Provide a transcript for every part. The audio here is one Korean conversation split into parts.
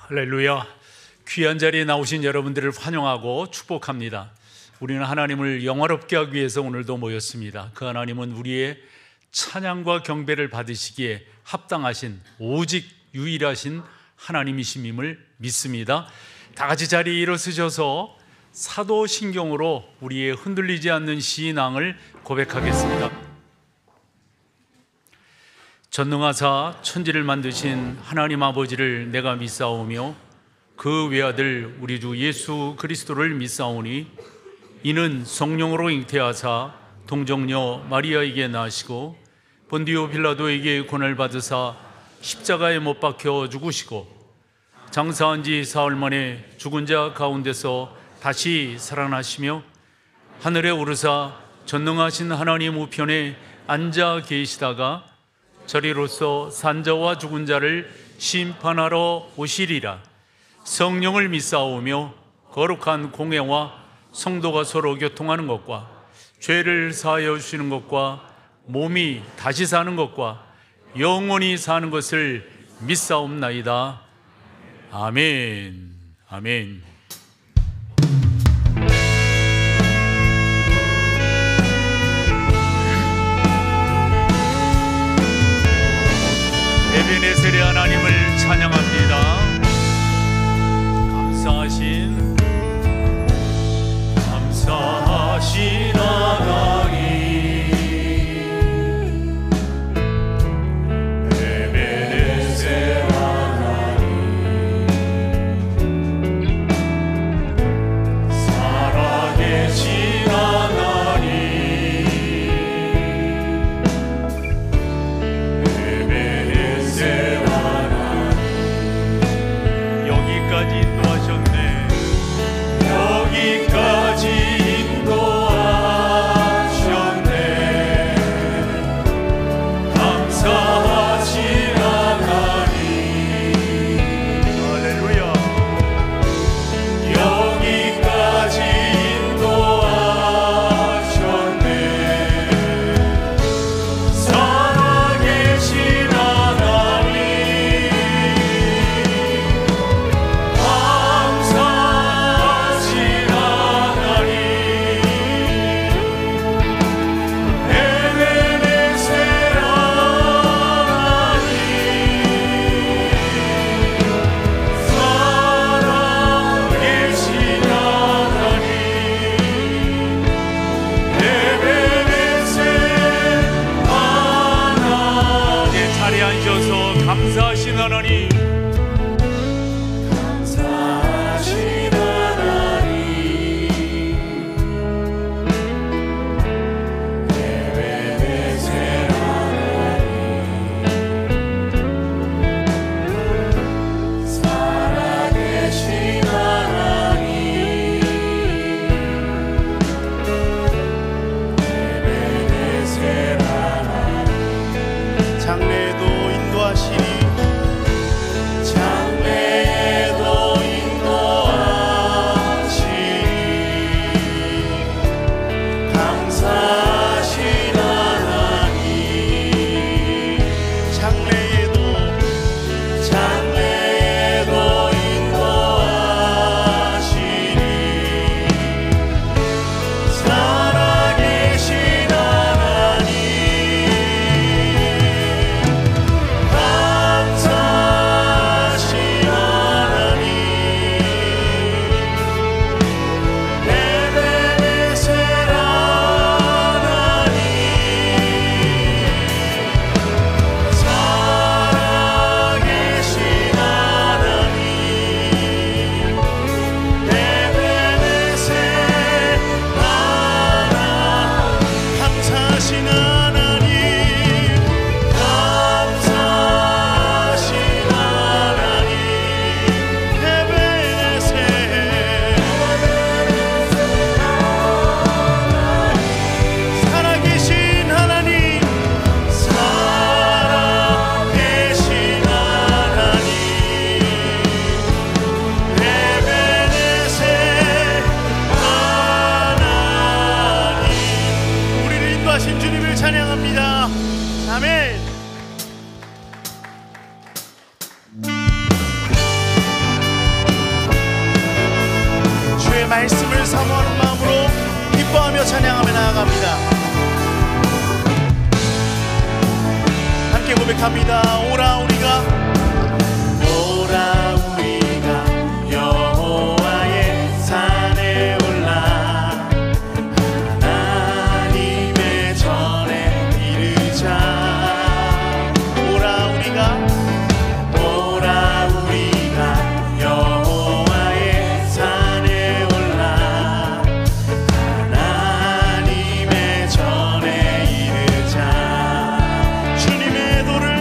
할렐루야. 귀한 자리에 나오신 여러분들을 환영하고 축복합니다. 우리는 하나님을 영화롭게 하기 위해서 오늘도 모였습니다. 그 하나님은 우리의 찬양과 경배를 받으시기에 합당하신 오직 유일하신 하나님이심임을 믿습니다. 다 같이 자리에 일어서셔서 사도신경으로 우리의 흔들리지 않는 신앙을 고백하겠습니다. 전능하사 천지를 만드신 하나님 아버지를 내가 믿사오며 그 외아들 우리 주 예수 그리스도를 믿사오니 이는 성령으로 잉태하사 동정녀 마리아에게 나시고 본디오 빌라도에게 고난을 받으사 십자가에 못 박혀 죽으시고 장사한 지 사흘 만에 죽은 자 가운데서 다시 살아나시며 하늘에 오르사 전능하신 하나님 우편에 앉아 계시다가 저리로서 산자와 죽은 자를 심판하러 오시리라. 성령을 믿사오며 거룩한 공회와 성도가 서로 교통하는 것과 죄를 사하여 주시는 것과 몸이 다시 사는 것과 영원히 사는 것을 믿사옵나이다. 아멘. 아멘. 에베네셀의 하나님을 찬양합니다. 감사하신 하나님, 에베네셀 하나님, 살아계신 하나님, 에베네셀 하나님, 여기까지 인도하셨네. 여기까지 인도하셨네. 감사하신 하나님, 할렐루야. 여기까지 인도하셨네. 살아계신 하나님, 감사하신 하나님, 말씀을 사모하는 마음으로 기뻐하며 찬양하며 나아갑니다. 함께 고백합니다. 오라 우리가 여호와의 산에 올라 하나님의 전에 이르자. 오라 우리가 여호와의 산에 올라 하나님의 전에 이르자. 주님의 도를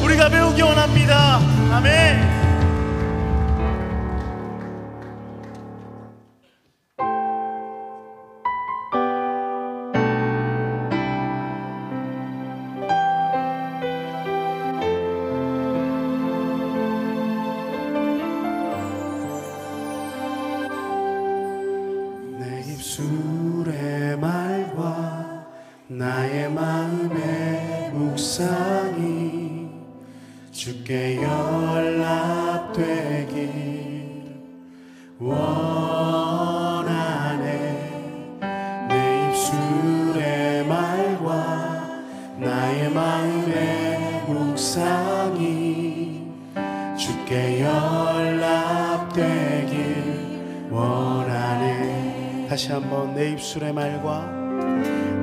우리가 배우기 원합니다. 아멘. 내 입술의 말과 나의 마음의 묵상이 주께 연락되길 원하네. 내 입술의 말과 나의 마음의 묵상이 주께 연락되길 원하네. 다시 한번 내 입술의 말과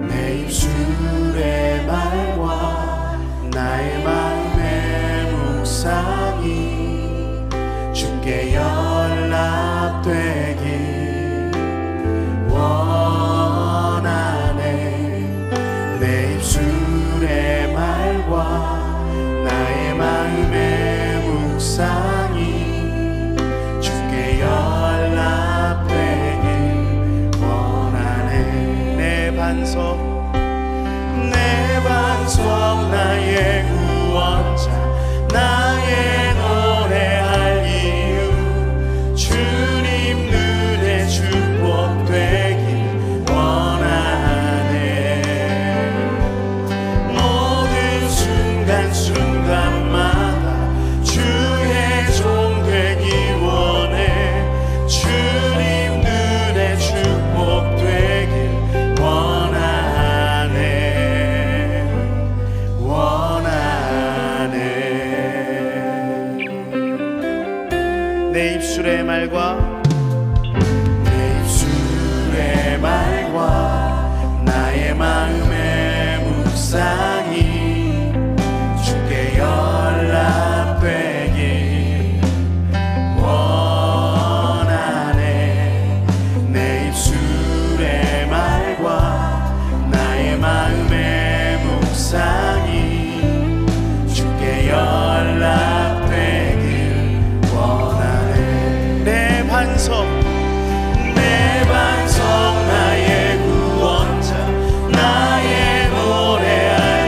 내 입술의 말과 나의 마음의 묵상이 주께 연락되길 원하네. 내 입술의 반석 나의 구원자 나의 노래할 이유 주님 눈에 축복되길 원하네. 모든 순간순간마다 주의 종 되길 원해. 주님 눈에 축복되길 원하네. 내 입술의 말과 나의 마음의 묵상이 주께 연락되길 원하네. 내 입술의 말과 나의 마음의 묵상이 주께 연락되길 원하네. 내 반석 나의 구원자 나의 노래할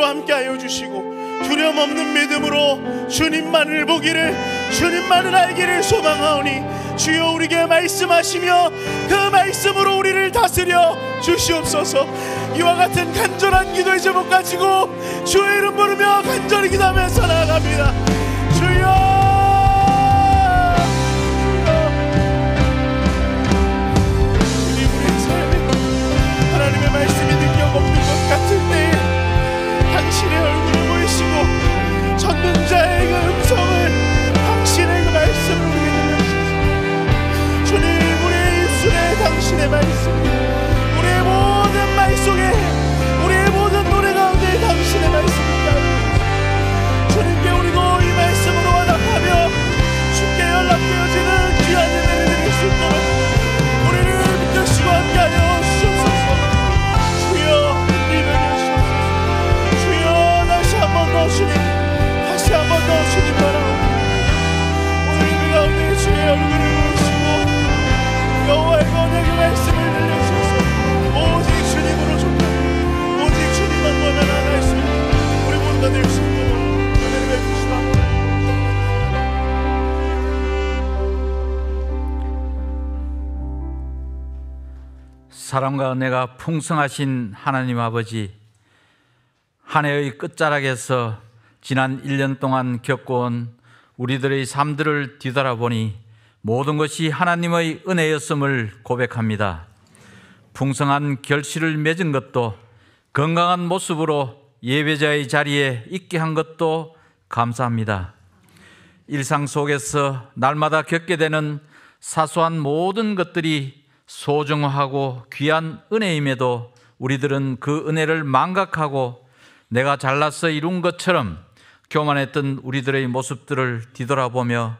믿음으로 함께하여 주시고 두려움 없는 믿음으로 주님만을 보기를, 주님만을 알기를 소망하오니 주여 우리에게 말씀하시며 그 말씀으로 우리를 다스려 주시옵소서. 이와 같은 간절한 기도의 제목 가지고 주의 이름 부르며 간절히 기도하면서 나아갑니다. 주여, 하나님의 말씀이 능력 없는 것 같을 때 당신의 얼굴을 보이시고 전능자의 그 음성을, 당신의 그 말씀을 우리에게 들려주소서. 주님, 우리의 입술에 당신의 말씀이, 우리의 모든 말 속에, 우리의 모든 노래 가운데 당신의 말씀이 있다. 주님께 우리도 이 말씀으로 와답하며 주께 연락되어지는 귀한 예배를 드릴 수 있도록 우리를 믿으시고 함께하여 주옵소서. 주님, 다시 한 번 더 주님 바라옵니다. 오늘 예배 가운데 주의 얼굴을 보시고 여호와의 언약의 말씀을 들려주소서. 오직 주님으로 족하고 오직 주님만 보면 나아갈 수 있는 우리 모두가 될 수 있도록 은혜를 베푸시옵소서. 사랑과 은혜가 풍성하신 하나님 아버지, 한 해의 끝자락에서 지난 1년 동안 겪어온 우리들의 삶들을 뒤돌아보니 모든 것이 하나님의 은혜였음을 고백합니다. 풍성한 결실을 맺은 것도, 건강한 모습으로 예배자의 자리에 있게 한 것도 감사합니다. 일상 속에서 날마다 겪게 되는 사소한 모든 것들이 소중하고 귀한 은혜임에도 우리들은 그 은혜를 망각하고 내가 잘나서 이룬 것처럼 교만했던 우리들의 모습들을 뒤돌아보며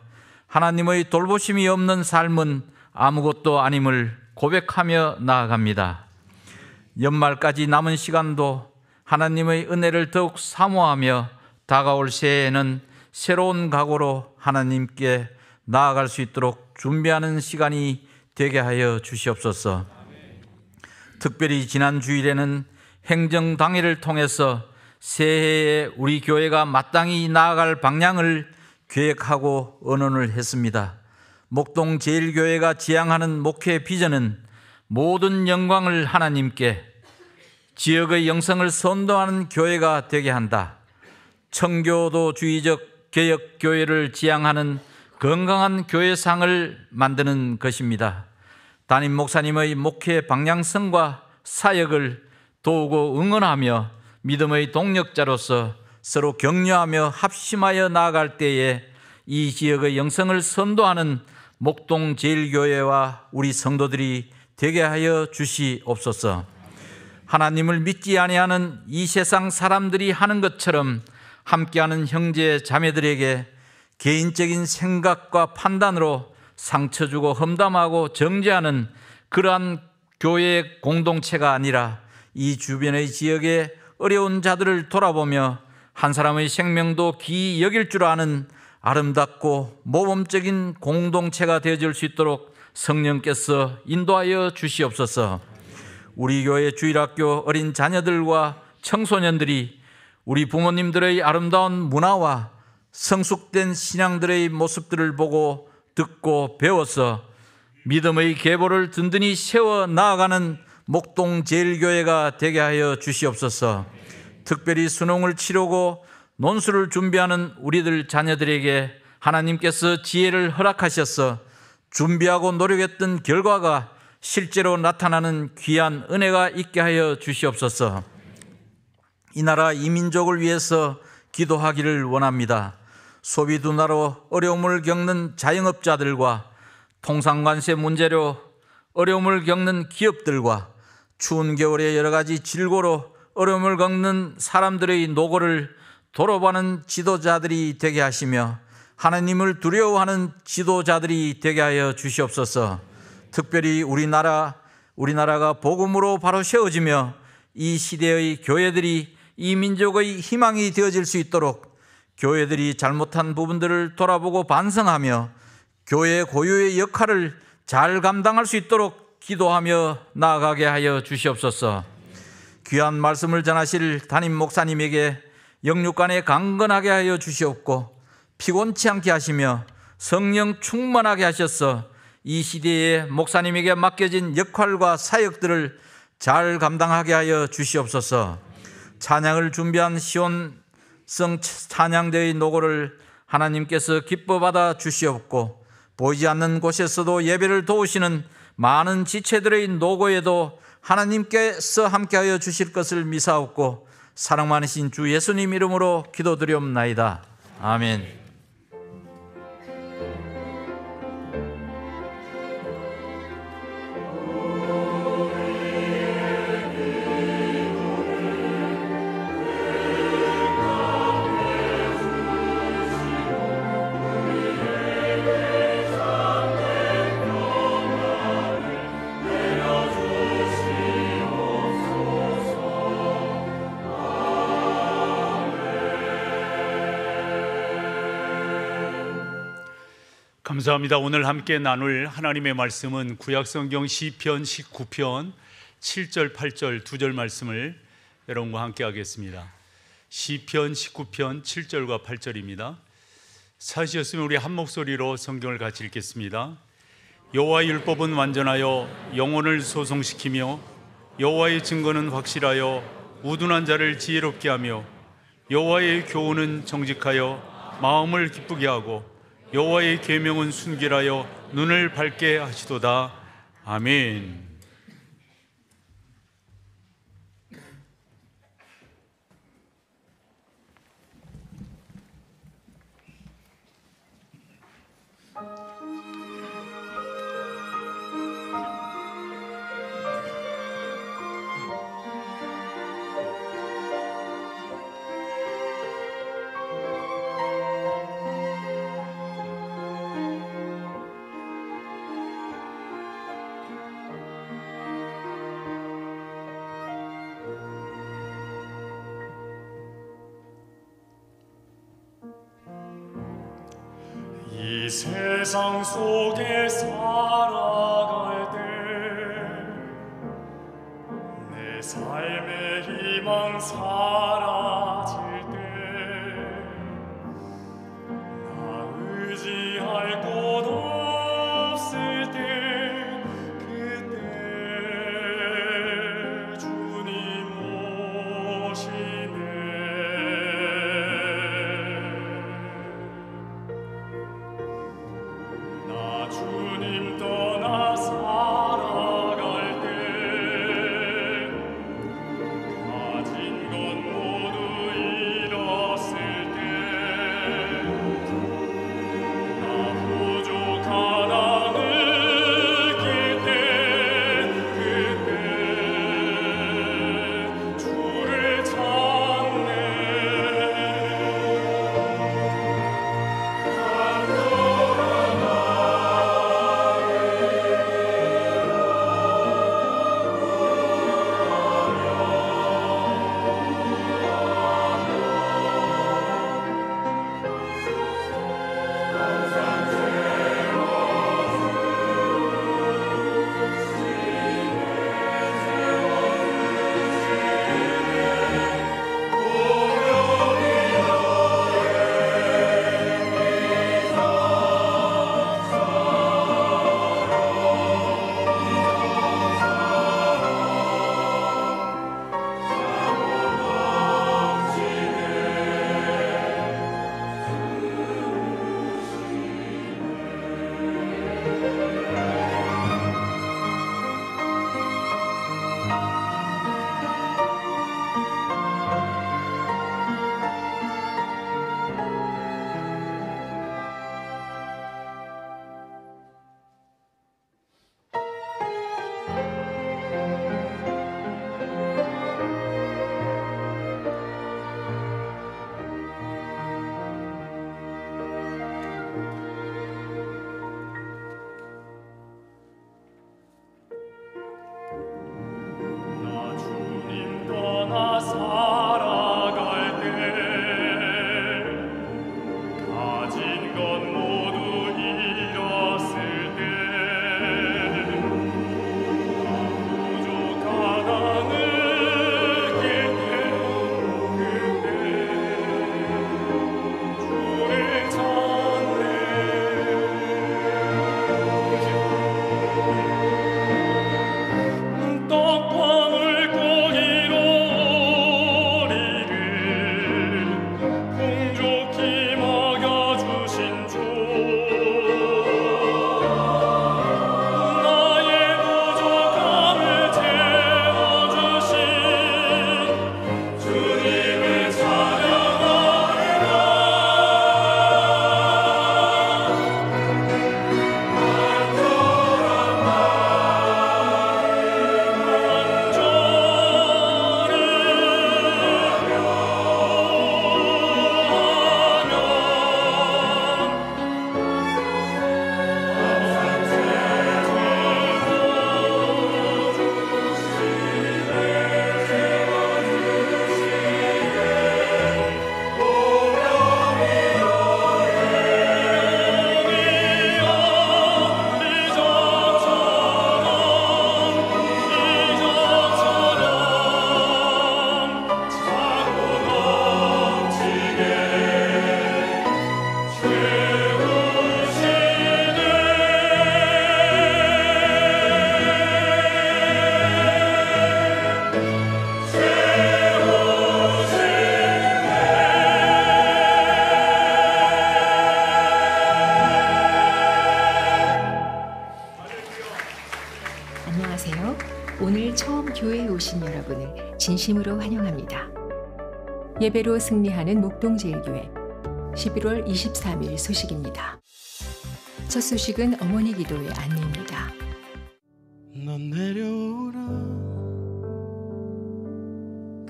하나님의 돌보심이 없는 삶은 아무것도 아님을 고백하며 나아갑니다. 연말까지 남은 시간도 하나님의 은혜를 더욱 사모하며 다가올 새해에는 새로운 각오로 하나님께 나아갈 수 있도록 준비하는 시간이 되게 하여 주시옵소서. 특별히 지난 주일에는 행정당회를 통해서 새해에 우리 교회가 마땅히 나아갈 방향을 계획하고 언언을 했습니다. 목동 제일교회가 지향하는 목회 비전은 모든 영광을 하나님께, 지역의 영성을 선도하는 교회가 되게 한다. 청교도주의적 개혁교회를 지향하는 건강한 교회상을 만드는 것입니다. 담임 목사님의 목회 방향성과 사역을 도우고 응원하며 믿음의 동력자로서 서로 격려하며 합심하여 나아갈 때에 이 지역의 영성을 선도하는 목동 제일교회와 우리 성도들이 되게 하여 주시옵소서. 하나님을 믿지 아니하는 이 세상 사람들이 하는 것처럼 함께하는 형제 자매들에게 개인적인 생각과 판단으로 상처 주고 험담하고 정죄하는 그러한 교회 공동체가 아니라 이 주변의 지역에 어려운 자들을 돌아보며 한 사람의 생명도 귀히 여길 줄 아는 아름답고 모범적인 공동체가 되어질 수 있도록 성령께서 인도하여 주시옵소서. 우리 교회 주일학교 어린 자녀들과 청소년들이 우리 부모님들의 아름다운 문화와 성숙된 신앙들의 모습들을 보고 듣고 배워서 믿음의 계보를 든든히 세워 나아가는 목동 제일교회가 되게 하여 주시옵소서. 특별히 수능을 치르고 논술을 준비하는 우리들 자녀들에게 하나님께서 지혜를 허락하셔서 준비하고 노력했던 결과가 실제로 나타나는 귀한 은혜가 있게 하여 주시옵소서. 이 나라 이 민족을 위해서 기도하기를 원합니다. 소비 둔화로 어려움을 겪는 자영업자들과 통상관세 문제로 어려움을 겪는 기업들과 추운 겨울에 여러 가지 질고로 어려움을 겪는 사람들의 노고를 돌아보는 지도자들이 되게 하시며 하나님을 두려워하는 지도자들이 되게 하여 주시옵소서. 특별히 우리나라가 복음으로 바로 세워지며 이 시대의 교회들이 이 민족의 희망이 되어질 수 있도록 교회들이 잘못한 부분들을 돌아보고 반성하며 교회 고유의 역할을 잘 감당할 수 있도록 기도하며 나아가게 하여 주시옵소서. 귀한 말씀을 전하실 담임 목사님에게 영육간에 강건하게 하여 주시옵고 피곤치 않게 하시며 성령 충만하게 하셔서 이 시대에 목사님에게 맡겨진 역할과 사역들을 잘 감당하게 하여 주시옵소서. 찬양을 준비한 시온성 찬양대의 노고를 하나님께서 기뻐 받아 주시옵고 보이지 않는 곳에서도 예배를 도우시는 많은 지체들의 노고에도 하나님께서 함께하여 주실 것을 미사옵고 사랑 많으신 주 예수님 이름으로 기도드리옵나이다. 아멘. 감사합니다. 오늘 함께 나눌 하나님의 말씀은 구약성경 시편 19편 7절 8절 두 절 말씀을 여러분과 함께 하겠습니다. 시편 19편 7절과 8절입니다. 사시였으면 우리 한 목소리로 성경을 같이 읽겠습니다. 여호와의 율법은 완전하여 영혼을 소송시키며 여호와의 증거는 확실하여 우둔한 자를 지혜롭게 하며 여호와의 교훈은 정직하여 마음을 기쁘게 하고 여호와의 계명은 순결하여 눈을 밝게 하시도다. 아멘. 이 세상 속에 살아갈 때 내 삶의 희망 사라질 때 나 의지할 곳 없을 때 그때 주님 오시네. 주님 떠나 살아갈 때 가진 건 오늘 처음 교회에 오신 여러분을 진심으로 환영합니다. 예배로 승리하는 목동제일교회 11월 23일 소식입니다. 첫 소식은 어머니 기도의 안내입니다. 넌 내려오라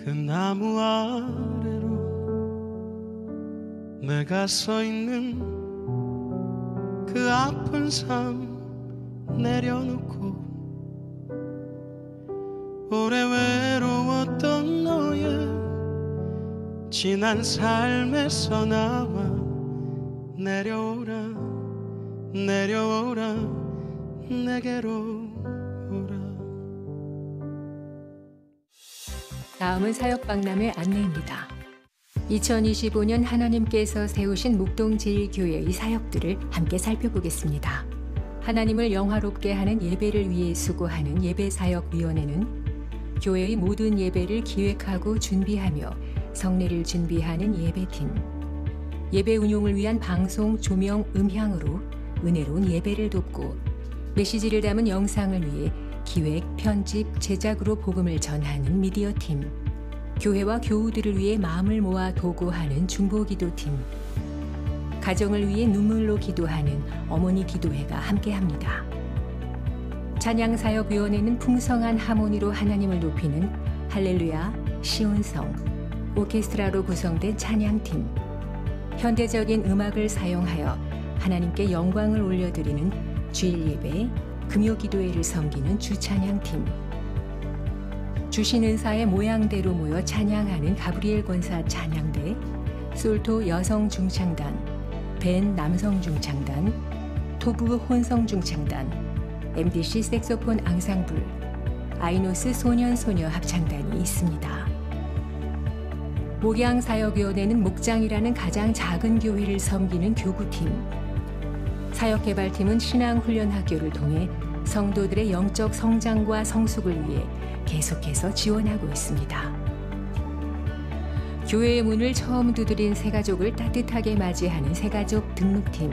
그 나무 아래로 내가 서 있는 그 아픈 삶 내려놓고 오래 외로웠던 너의 지난 삶에서 나와 내려오라 내려오라 내게로 오라. 다음은 사역박람회 안내입니다. 2025년 하나님께서 세우신 목동제일교회의 사역들을 함께 살펴보겠습니다. 하나님을 영화롭게 하는 예배를 위해 수고하는 예배사역위원회는 교회의 모든 예배를 기획하고 준비하며 성례를 준비하는 예배팀, 예배 운용을 위한 방송, 조명, 음향으로 은혜로운 예배를 돕고 메시지를 담은 영상을 위해 기획, 편집, 제작으로 복음을 전하는 미디어팀, 교회와 교우들을 위해 마음을 모아 도구하는 중보기도팀, 가정을 위해 눈물로 기도하는 어머니 기도회가 함께합니다. 찬양사역위원회는 풍성한 하모니로 하나님을 높이는 할렐루야, 시온성, 오케스트라로 구성된 찬양팀, 현대적인 음악을 사용하여 하나님께 영광을 올려드리는 주일예배, 금요기도회를 섬기는 주찬양팀, 주신 은사의 모양대로 모여 찬양하는 가브리엘 권사 찬양대, 솔토 여성중창단, 벤 남성중창단, 토브 혼성중창단, MDC 색소폰 앙상블, 아이노스 소년소녀 합창단이 있습니다. 목양사역위원회는 목장이라는 가장 작은 교회를 섬기는 교구팀, 사역개발팀은 신앙훈련학교를 통해 성도들의 영적 성장과 성숙을 위해 계속해서 지원하고 있습니다. 교회의 문을 처음 두드린 새가족을 따뜻하게 맞이하는 새가족 등록팀,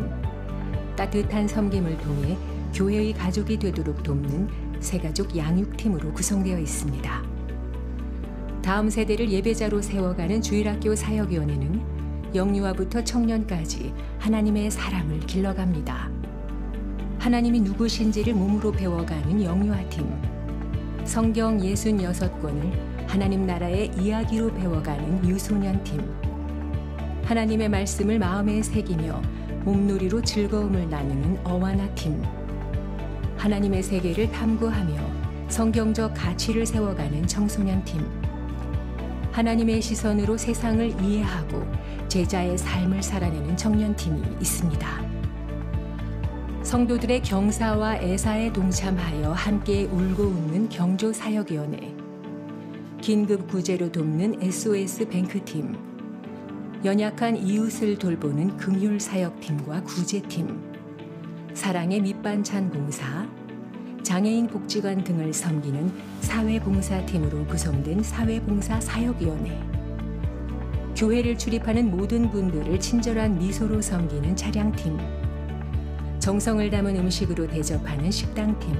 따뜻한 섬김을 통해 교회의 가족이 되도록 돕는 새가족 양육팀으로 구성되어 있습니다. 다음 세대를 예배자로 세워가는 주일학교 사역위원회는 영유아부터 청년까지 하나님의 사람을 길러갑니다. 하나님이 누구신지를 몸으로 배워가는 영유아팀, 성경 66권을 하나님 나라의 이야기로 배워가는 유소년팀, 하나님의 말씀을 마음에 새기며 몸놀이로 즐거움을 나누는 어와나팀, 하나님의 세계를 탐구하며 성경적 가치를 세워가는 청소년팀, 하나님의 시선으로 세상을 이해하고 제자의 삶을 살아내는 청년팀이 있습니다. 성도들의 경사와 애사에 동참하여 함께 울고 웃는 경조사역위원회, 긴급 구제로 돕는 SOS 뱅크팀, 연약한 이웃을 돌보는 긍휼사역팀과 구제팀, 사랑의 밑반찬 봉사, 장애인 복지관 등을 섬기는 사회봉사팀으로 구성된 사회봉사 사역위원회, 교회를 출입하는 모든 분들을 친절한 미소로 섬기는 차량팀, 정성을 담은 음식으로 대접하는 식당팀,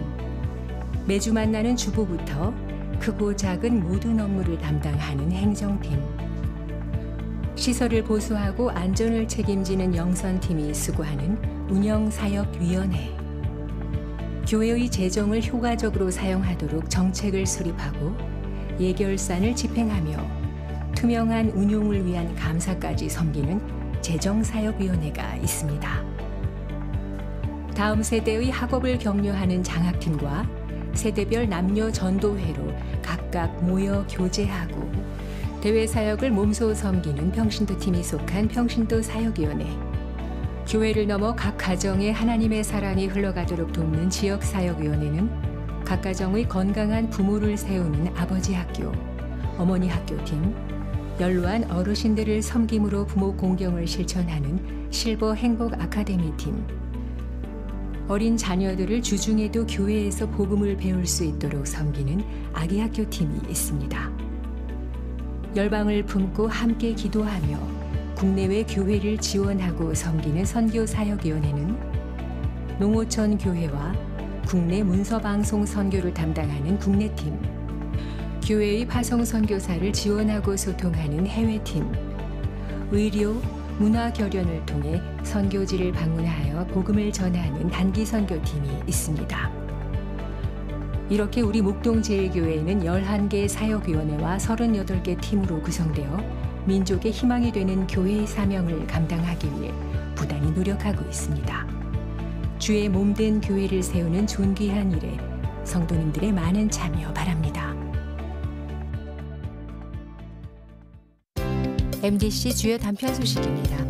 매주 만나는 주부부터 크고 작은 모든 업무를 담당하는 행정팀, 시설을 보수하고 안전을 책임지는 영선팀이 수고하는 운영사역위원회, 교회의 재정을 효과적으로 사용하도록 정책을 수립하고 예결산을 집행하며 투명한 운용을 위한 감사까지 섬기는 재정사역위원회가 있습니다. 다음 세대의 학업을 격려하는 장학팀과 세대별 남녀 전도회로 각각 모여 교제하고 대외 사역을 몸소 섬기는 평신도 팀이 속한 평신도 사역위원회, 교회를 넘어 각 가정에 하나님의 사랑이 흘러가도록 돕는 지역사역위원회는 각 가정의 건강한 부모를 세우는 아버지 학교, 어머니 학교팀, 연로한 어르신들을 섬김으로 부모 공경을 실천하는 실버 행복 아카데미팀, 어린 자녀들을 주중에도 교회에서 복음을 배울 수 있도록 섬기는 아기 학교팀이 있습니다. 열방을 품고 함께 기도하며 국내외 교회를 지원하고 섬기는 선교사역위원회는 농어촌 교회와 국내 문서방송 선교를 담당하는 국내팀, 교회의 파송 선교사를 지원하고 소통하는 해외팀, 의료, 문화 결연을 통해 선교지를 방문하여 복음을 전하는 단기 선교팀이 있습니다. 이렇게 우리 목동제일교회는 11개 사역위원회와 38개 팀으로 구성되어 민족의 희망이 되는 교회의 사명을 감당하기 위해 부단히 노력하고 있습니다. 주의 몸된 교회를 세우는 존귀한 일에 성도님들의 많은 참여 바랍니다. MDC 주요 단편 소식입니다.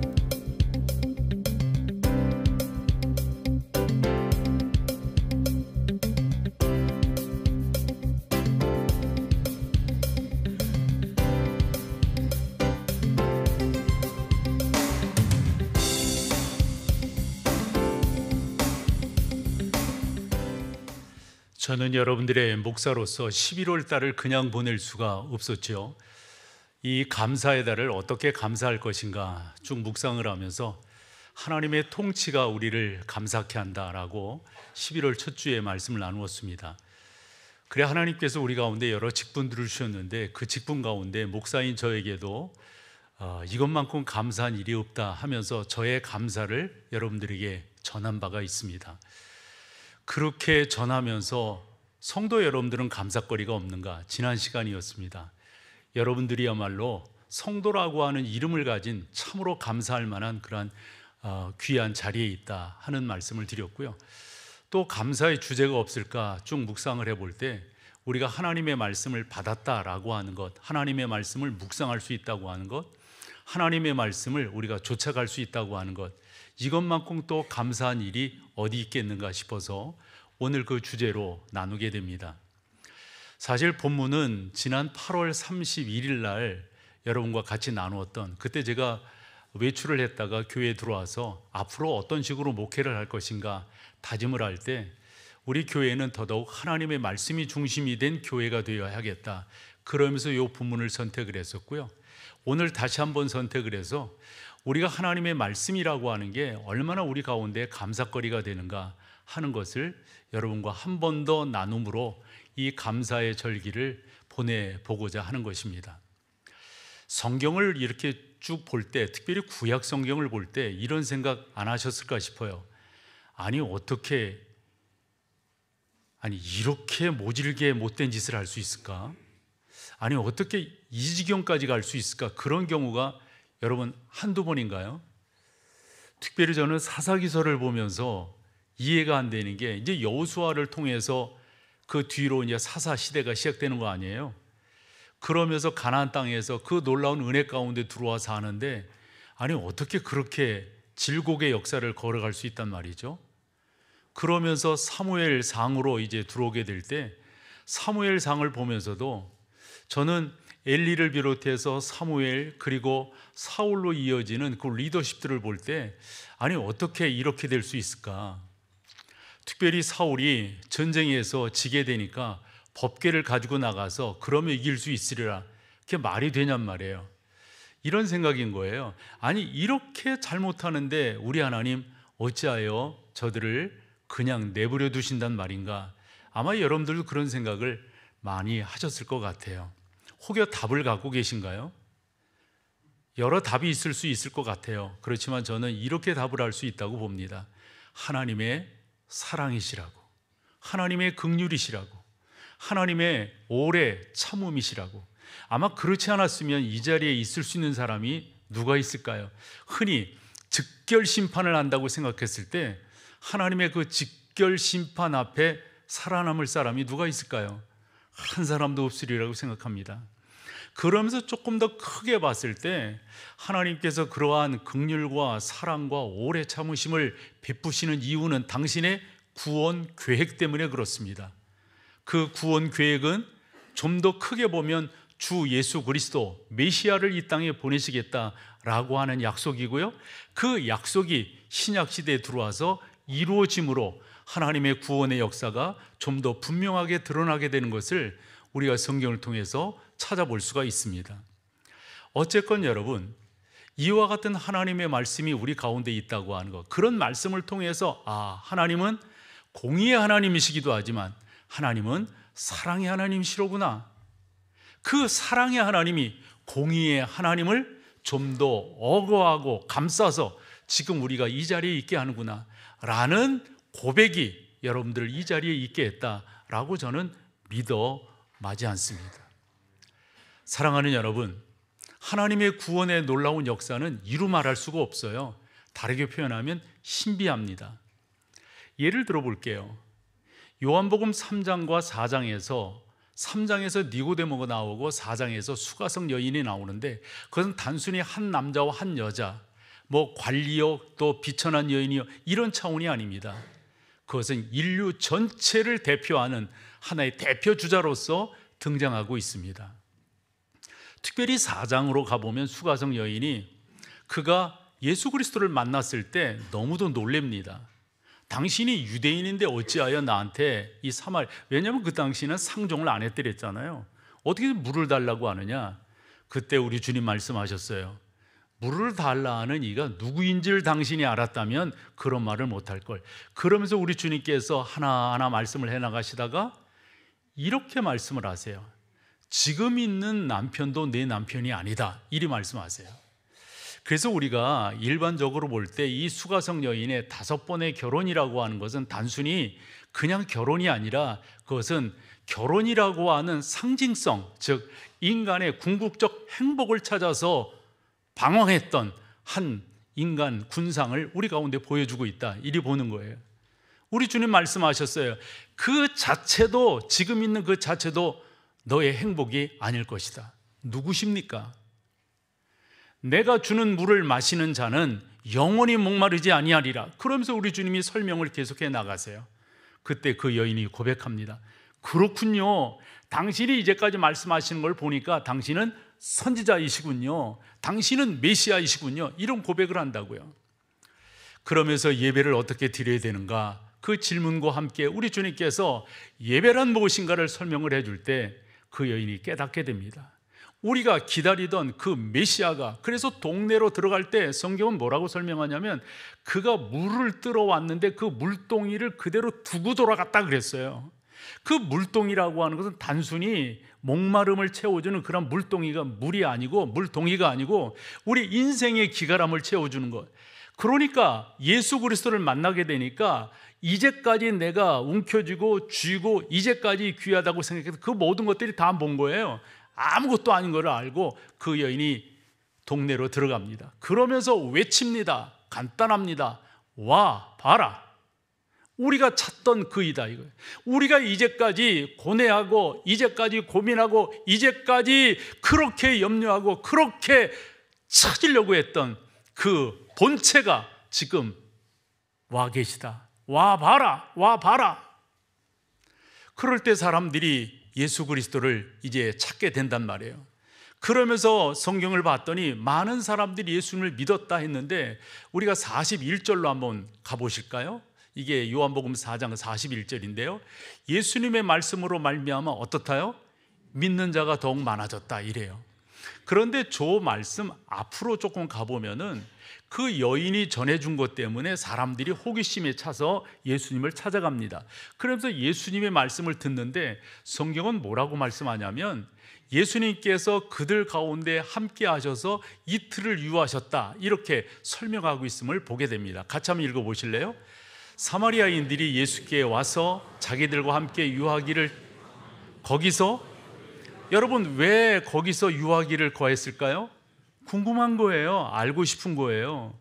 저는 여러분들의 목사로서 11월 달을 그냥 보낼 수가 없었죠. 이 감사의 달을 어떻게 감사할 것인가 쭉 묵상을 하면서 하나님의 통치가 우리를 감사케 한다라고 11월 첫 주에 말씀을 나누었습니다. 그래 하나님께서 우리 가운데 여러 직분들을 주셨는데 그 직분 가운데 목사인 저에게도 이것만큼 감사한 일이 없다 하면서 저의 감사를 여러분들에게 전한 바가 있습니다. 그렇게 전하면서 성도 여러분들은 감사거리가 없는가? 지난 시간이었습니다. 여러분들이야말로 성도라고 하는 이름을 가진 참으로 감사할 만한 그러한 귀한 자리에 있다 하는 말씀을 드렸고요. 또 감사의 주제가 없을까 쭉 묵상을 해볼 때 우리가 하나님의 말씀을 받았다라고 하는 것, 하나님의 말씀을 묵상할 수 있다고 하는 것, 하나님의 말씀을 우리가 쫓아갈 수 있다고 하는 것, 이것만큼 또 감사한 일이 어디 있겠는가 싶어서 오늘 그 주제로 나누게 됩니다. 사실 본문은 지난 8월 31일 날 여러분과 같이 나누었던, 그때 제가 외출을 했다가 교회에 들어와서 앞으로 어떤 식으로 목회를 할 것인가 다짐을 할 때 우리 교회는 더더욱 하나님의 말씀이 중심이 된 교회가 되어야 하겠다, 그러면서 이 본문을 선택을 했었고요. 오늘 다시 한번 선택을 해서 우리가 하나님의 말씀이라고 하는 게 얼마나 우리 가운데 감사거리가 되는가 하는 것을 여러분과 한 번 더 나눔으로 이 감사의 절기를 보내보고자 하는 것입니다. 성경을 이렇게 쭉 볼 때, 특별히 구약 성경을 볼 때 이런 생각 안 하셨을까 싶어요. 이렇게 모질게 못된 짓을 할 수 있을까? 어떻게 이 지경까지 갈 수 있을까? 그런 경우가 여러분 한두 번인가요? 특별히 저는 사사기서를 보면서 이해가 안 되는 게, 이제 여호수아를 통해서 그 뒤로 이제 사사 시대가 시작되는 거 아니에요? 그러면서 가나안 땅에서 그 놀라운 은혜 가운데 들어와 사는데 어떻게 그렇게 질곡의 역사를 걸어갈 수 있단 말이죠? 그러면서 사무엘상으로 이제 들어오게 될 때 사무엘상을 보면서도 저는 엘리를 비롯해서 사무엘 그리고 사울로 이어지는 그 리더십들을 볼 때 어떻게 이렇게 될 수 있을까? 특별히 사울이 전쟁에서 지게 되니까 법궤를 가지고 나가서 그러면 이길 수 있으리라, 그게 말이 되냔 말이에요. 이런 생각인 거예요. 이렇게 잘못하는데 우리 하나님 어찌하여 저들을 그냥 내버려 두신단 말인가? 아마 여러분들도 그런 생각을 많이 하셨을 것 같아요. 혹여 답을 갖고 계신가요? 여러 답이 있을 수 있을 것 같아요. 그렇지만 저는 이렇게 답을 할 수 있다고 봅니다. 하나님의 사랑이시라고, 하나님의 긍휼이시라고, 하나님의 오래 참음이시라고. 아마 그렇지 않았으면 이 자리에 있을 수 있는 사람이 누가 있을까요? 흔히 즉결 심판을 한다고 생각했을 때 하나님의 그 즉결 심판 앞에 살아남을 사람이 누가 있을까요? 한 사람도 없으리라고 생각합니다. 그러면서 조금 더 크게 봤을 때 하나님께서 그러한 긍휼과 사랑과 오래 참으심을 베푸시는 이유는 당신의 구원 계획 때문에 그렇습니다. 그 구원 계획은 좀 더 크게 보면 주 예수 그리스도 메시아를 이 땅에 보내시겠다라고 하는 약속이고요. 그 약속이 신약 시대에 들어와서 이루어짐으로 하나님의 구원의 역사가 좀 더 분명하게 드러나게 되는 것을 우리가 성경을 통해서 찾아볼 수가 있습니다. 어쨌건 여러분, 이와 같은 하나님의 말씀이 우리 가운데 있다고 하는 것, 그런 말씀을 통해서 하나님은 공의의 하나님이시기도 하지만 하나님은 사랑의 하나님이시로구나. 그 사랑의 하나님이 공의의 하나님을 좀 더 어거하고 감싸서 지금 우리가 이 자리에 있게 하는구나 라는 고백이 여러분들을 이 자리에 있게 했다라고 저는 믿어 마지 않습니다. 사랑하는 여러분, 하나님의 구원의 놀라운 역사는 이루 말할 수가 없어요. 다르게 표현하면 신비합니다. 예를 들어 볼게요. 요한복음 3장과 4장에서 3장에서 니고데모가 나오고 4장에서 수가성 여인이 나오는데 그것은 단순히 한 남자와 한 여자, 뭐 관리요 또 비천한 여인이요 이런 차원이 아닙니다. 그것은 인류 전체를 대표하는 하나의 대표 주자로서 등장하고 있습니다. 특별히 4장으로 가보면 수가성 여인이 그가 예수 그리스도를 만났을 때 너무도 놀랍니다. 당신이 유대인인데 어찌하여 나한테 이 사마리, 왜냐하면 그 당시는 상종을 안 했더랬잖아요. 어떻게 물을 달라고 하느냐? 그때 우리 주님 말씀하셨어요. 물을 달라 하는 이가 누구인지를 당신이 알았다면 그런 말을 못할 걸. 그러면서 우리 주님께서 하나하나 말씀을 해나가시다가 이렇게 말씀을 하세요. 지금 있는 남편도 내 남편이 아니다, 이리 말씀하세요. 그래서 우리가 일반적으로 볼 때 이 수가성 여인의 5번의 결혼이라고 하는 것은 단순히 그냥 결혼이 아니라 그것은 결혼이라고 하는 상징성, 즉 인간의 궁극적 행복을 찾아서 방황했던 한 인간 군상을 우리 가운데 보여주고 있다, 이리 보는 거예요. 우리 주님 말씀하셨어요. 그 자체도, 지금 있는 그 자체도 너의 행복이 아닐 것이다. 누구십니까? 내가 주는 물을 마시는 자는 영원히 목마르지 아니하리라. 그러면서 우리 주님이 설명을 계속해 나가세요. 그때 그 여인이 고백합니다. 그렇군요. 당신이 이제까지 말씀하시는 걸 보니까 당신은 선지자이시군요. 당신은 메시아이시군요. 이런 고백을 한다고요. 그러면서 예배를 어떻게 드려야 되는가? 그 질문과 함께 우리 주님께서 예배란 무엇인가를 설명을 해줄 때 그 여인이 깨닫게 됩니다. 우리가 기다리던 그 메시아가, 그래서 동네로 들어갈 때 성경은 뭐라고 설명하냐면 그가 물을 뜨러 왔는데 그 물동이를 그대로 두고 돌아갔다 그랬어요. 그 물동이라고 하는 것은 단순히 목마름을 채워주는 그런 물동이가 물동이가 아니고 우리 인생의 기가람을 채워주는 것. 그러니까 예수 그리스도를 만나게 되니까 이제까지 내가 움켜쥐고 쥐고 이제까지 귀하다고 생각해서 그 모든 것들이 다 본 거예요. 아무것도 아닌 걸 알고 그 여인이 동네로 들어갑니다. 그러면서 외칩니다. 간단합니다. 와 봐라, 우리가 찾던 그이다 이거예요. 우리가 이제까지 고뇌하고 이제까지 고민하고 이제까지 그렇게 염려하고 그렇게 찾으려고 했던 그 본체가 지금 와 계시다. 와 봐라, 와 봐라. 그럴 때 사람들이 예수 그리스도를 이제 찾게 된단 말이에요. 그러면서 성경을 봤더니 많은 사람들이 예수님을 믿었다 했는데 우리가 41절로 한번 가보실까요? 이게 요한복음 4장 41절인데요. 예수님의 말씀으로 말미암아 어떻다요? 믿는 자가 더욱 많아졌다 이래요. 그런데 저 말씀 앞으로 조금 가보면은 그 여인이 전해준 것 때문에 사람들이 호기심에 차서 예수님을 찾아갑니다. 그러면서 예수님의 말씀을 듣는데 성경은 뭐라고 말씀하냐면 예수님께서 그들 가운데 함께 하셔서 이틀을 유하셨다 이렇게 설명하고 있음을 보게 됩니다. 같이 한번 읽어보실래요? 사마리아인들이 예수께 와서 자기들과 함께 유하기를 거기서, 여러분 왜 거기서 유하기를 거했을까요? 궁금한 거예요. 알고 싶은 거예요.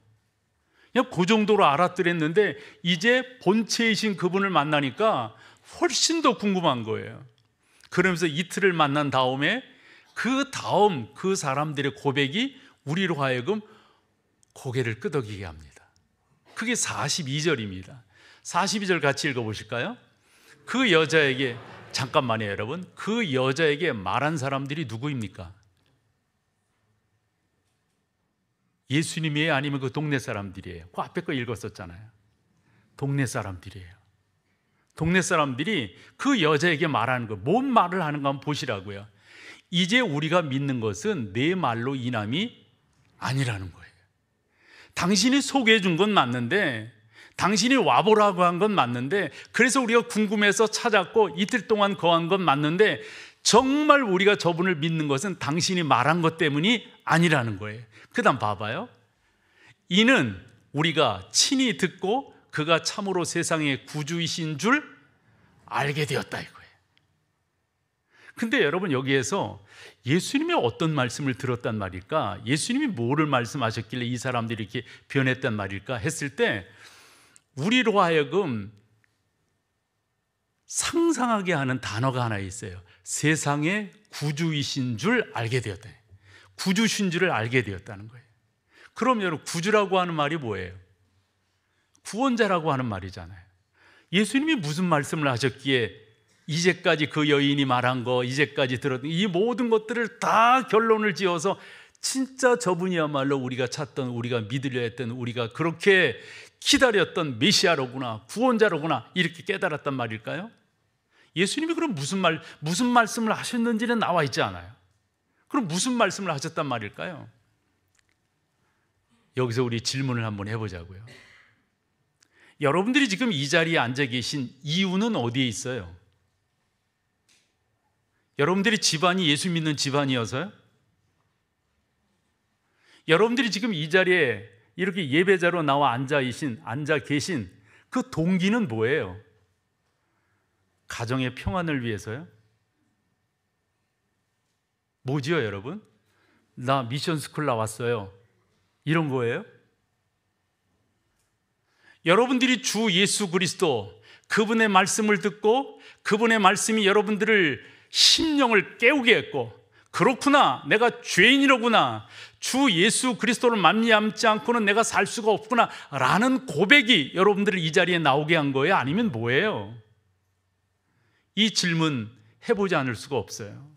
그냥 그 정도로 알아들었는데 이제 본체이신 그분을 만나니까 훨씬 더 궁금한 거예요. 그러면서 이틀을 만난 다음에 그 사람들의 고백이 우리로 하여금 고개를 끄덕이게 합니다. 그게 42절입니다. 42절 같이 읽어보실까요? 그 여자에게, 잠깐만요 여러분, 그 여자에게 말한 사람들이 누구입니까? 예수님이에요? 아니면 그 동네 사람들이에요? 그 앞에 거 읽었었잖아요. 동네 사람들이에요. 동네 사람들이 그 여자에게 말하는 거, 뭔 말을 하는가 한번 보시라고요. 이제 우리가 믿는 것은 내 말로 인함이 아니라는 거예요. 당신이 소개해 준 건 맞는데 당신이 와보라고 한 건 맞는데, 그래서 우리가 궁금해서 찾았고 이틀 동안 거한 건 맞는데, 정말 우리가 저분을 믿는 것은 당신이 말한 것 때문이 아니라는 거예요. 그 다음 봐봐요. 이는 우리가 친히 듣고 그가 참으로 세상의 구주이신 줄 알게 되었다 이거예요. 근데 여러분, 여기에서 예수님이 어떤 말씀을 들었단 말일까? 예수님이 뭐를 말씀하셨길래 이 사람들이 이렇게 변했단 말일까 했을 때, 우리로 하여금 상상하게 하는 단어가 하나 있어요. 세상의 구주이신 줄 알게 되었다. 구주신 줄을 알게 되었다는 거예요. 그럼 여러분, 구주라고 하는 말이 뭐예요? 구원자라고 하는 말이잖아요. 예수님이 무슨 말씀을 하셨기에 이제까지 그 여인이 말한 거, 이제까지 들었던 이 모든 것들을 다 결론을 지어서 진짜 저분이야말로 우리가 찾던, 우리가 믿으려 했던, 우리가 그렇게 기다렸던 메시아로구나, 구원자로구나, 이렇게 깨달았단 말일까요? 예수님이 그럼 무슨 말씀을 하셨는지는 나와 있지 않아요. 그럼 무슨 말씀을 하셨단 말일까요? 여기서 우리 질문을 한번 해보자고요. 여러분들이 지금 이 자리에 앉아 계신 이유는 어디에 있어요? 여러분들이 집안이 예수 믿는 집안이어서요? 여러분들이 지금 이 자리에 이렇게 예배자로 나와 앉아 계신 그 동기는 뭐예요? 가정의 평안을 위해서요? 뭐지요, 여러분? 나 미션스쿨 나왔어요, 이런 거예요? 여러분들이 주 예수 그리스도, 그분의 말씀을 듣고 그분의 말씀이 여러분들을 심령을 깨우게 했고, 그렇구나, 내가 죄인이로구나, 주 예수 그리스도를 말미암지 않고는 내가 살 수가 없구나 라는 고백이 여러분들을 이 자리에 나오게 한 거예요? 아니면 뭐예요? 이 질문 해보지 않을 수가 없어요.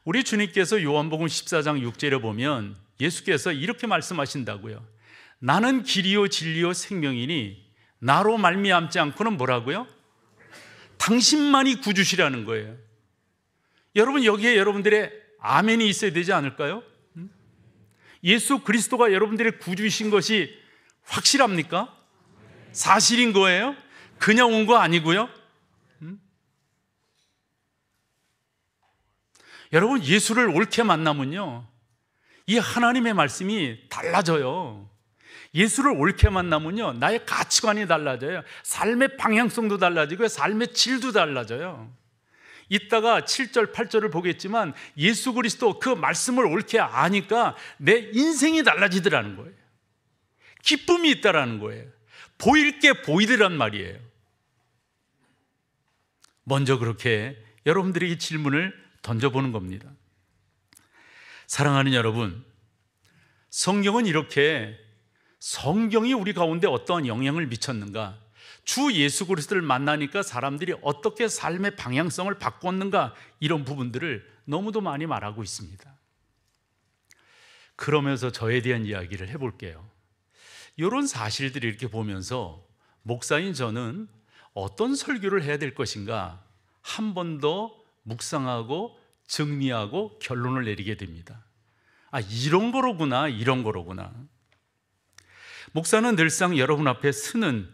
우리 주님께서 요한복음 14장 6절에 보면 예수께서 이렇게 말씀하신다고요. 나는 길이요 진리요 생명이니 나로 말미암지 않고는 뭐라고요? 당신만이 구주시라는 거예요. 여러분, 여기에 여러분들의 아멘이 있어야 되지 않을까요? 예수 그리스도가 여러분들의 구주이신 것이 확실합니까? 사실인 거예요? 그냥 온 거 아니고요? 여러분, 예수를 옳게 만나면요, 이 하나님의 말씀이 달라져요. 예수를 옳게 만나면요, 나의 가치관이 달라져요. 삶의 방향성도 달라지고요, 삶의 질도 달라져요. 이따가 7절, 8절을 보겠지만 예수 그리스도 그 말씀을 옳게 아니까 내 인생이 달라지더라는 거예요. 기쁨이 있다라는 거예요. 보일 게 보이더란 말이에요. 먼저 그렇게 여러분들에게 질문을 던져보는 겁니다. 사랑하는 여러분, 성경은 이렇게, 성경이 우리 가운데 어떠한 영향을 미쳤는가, 주 예수 그리스도를 만나니까 사람들이 어떻게 삶의 방향성을 바꿨는가, 이런 부분들을 너무도 많이 말하고 있습니다. 그러면서 저에 대한 이야기를 해볼게요. 이런 사실들을 이렇게 보면서 목사인 저는 어떤 설교를 해야 될 것인가 한 번 더 묵상하고 정리하고 결론을 내리게 됩니다. 아, 이런 거로구나, 이런 거로구나. 목사는 늘상 여러분 앞에 서는,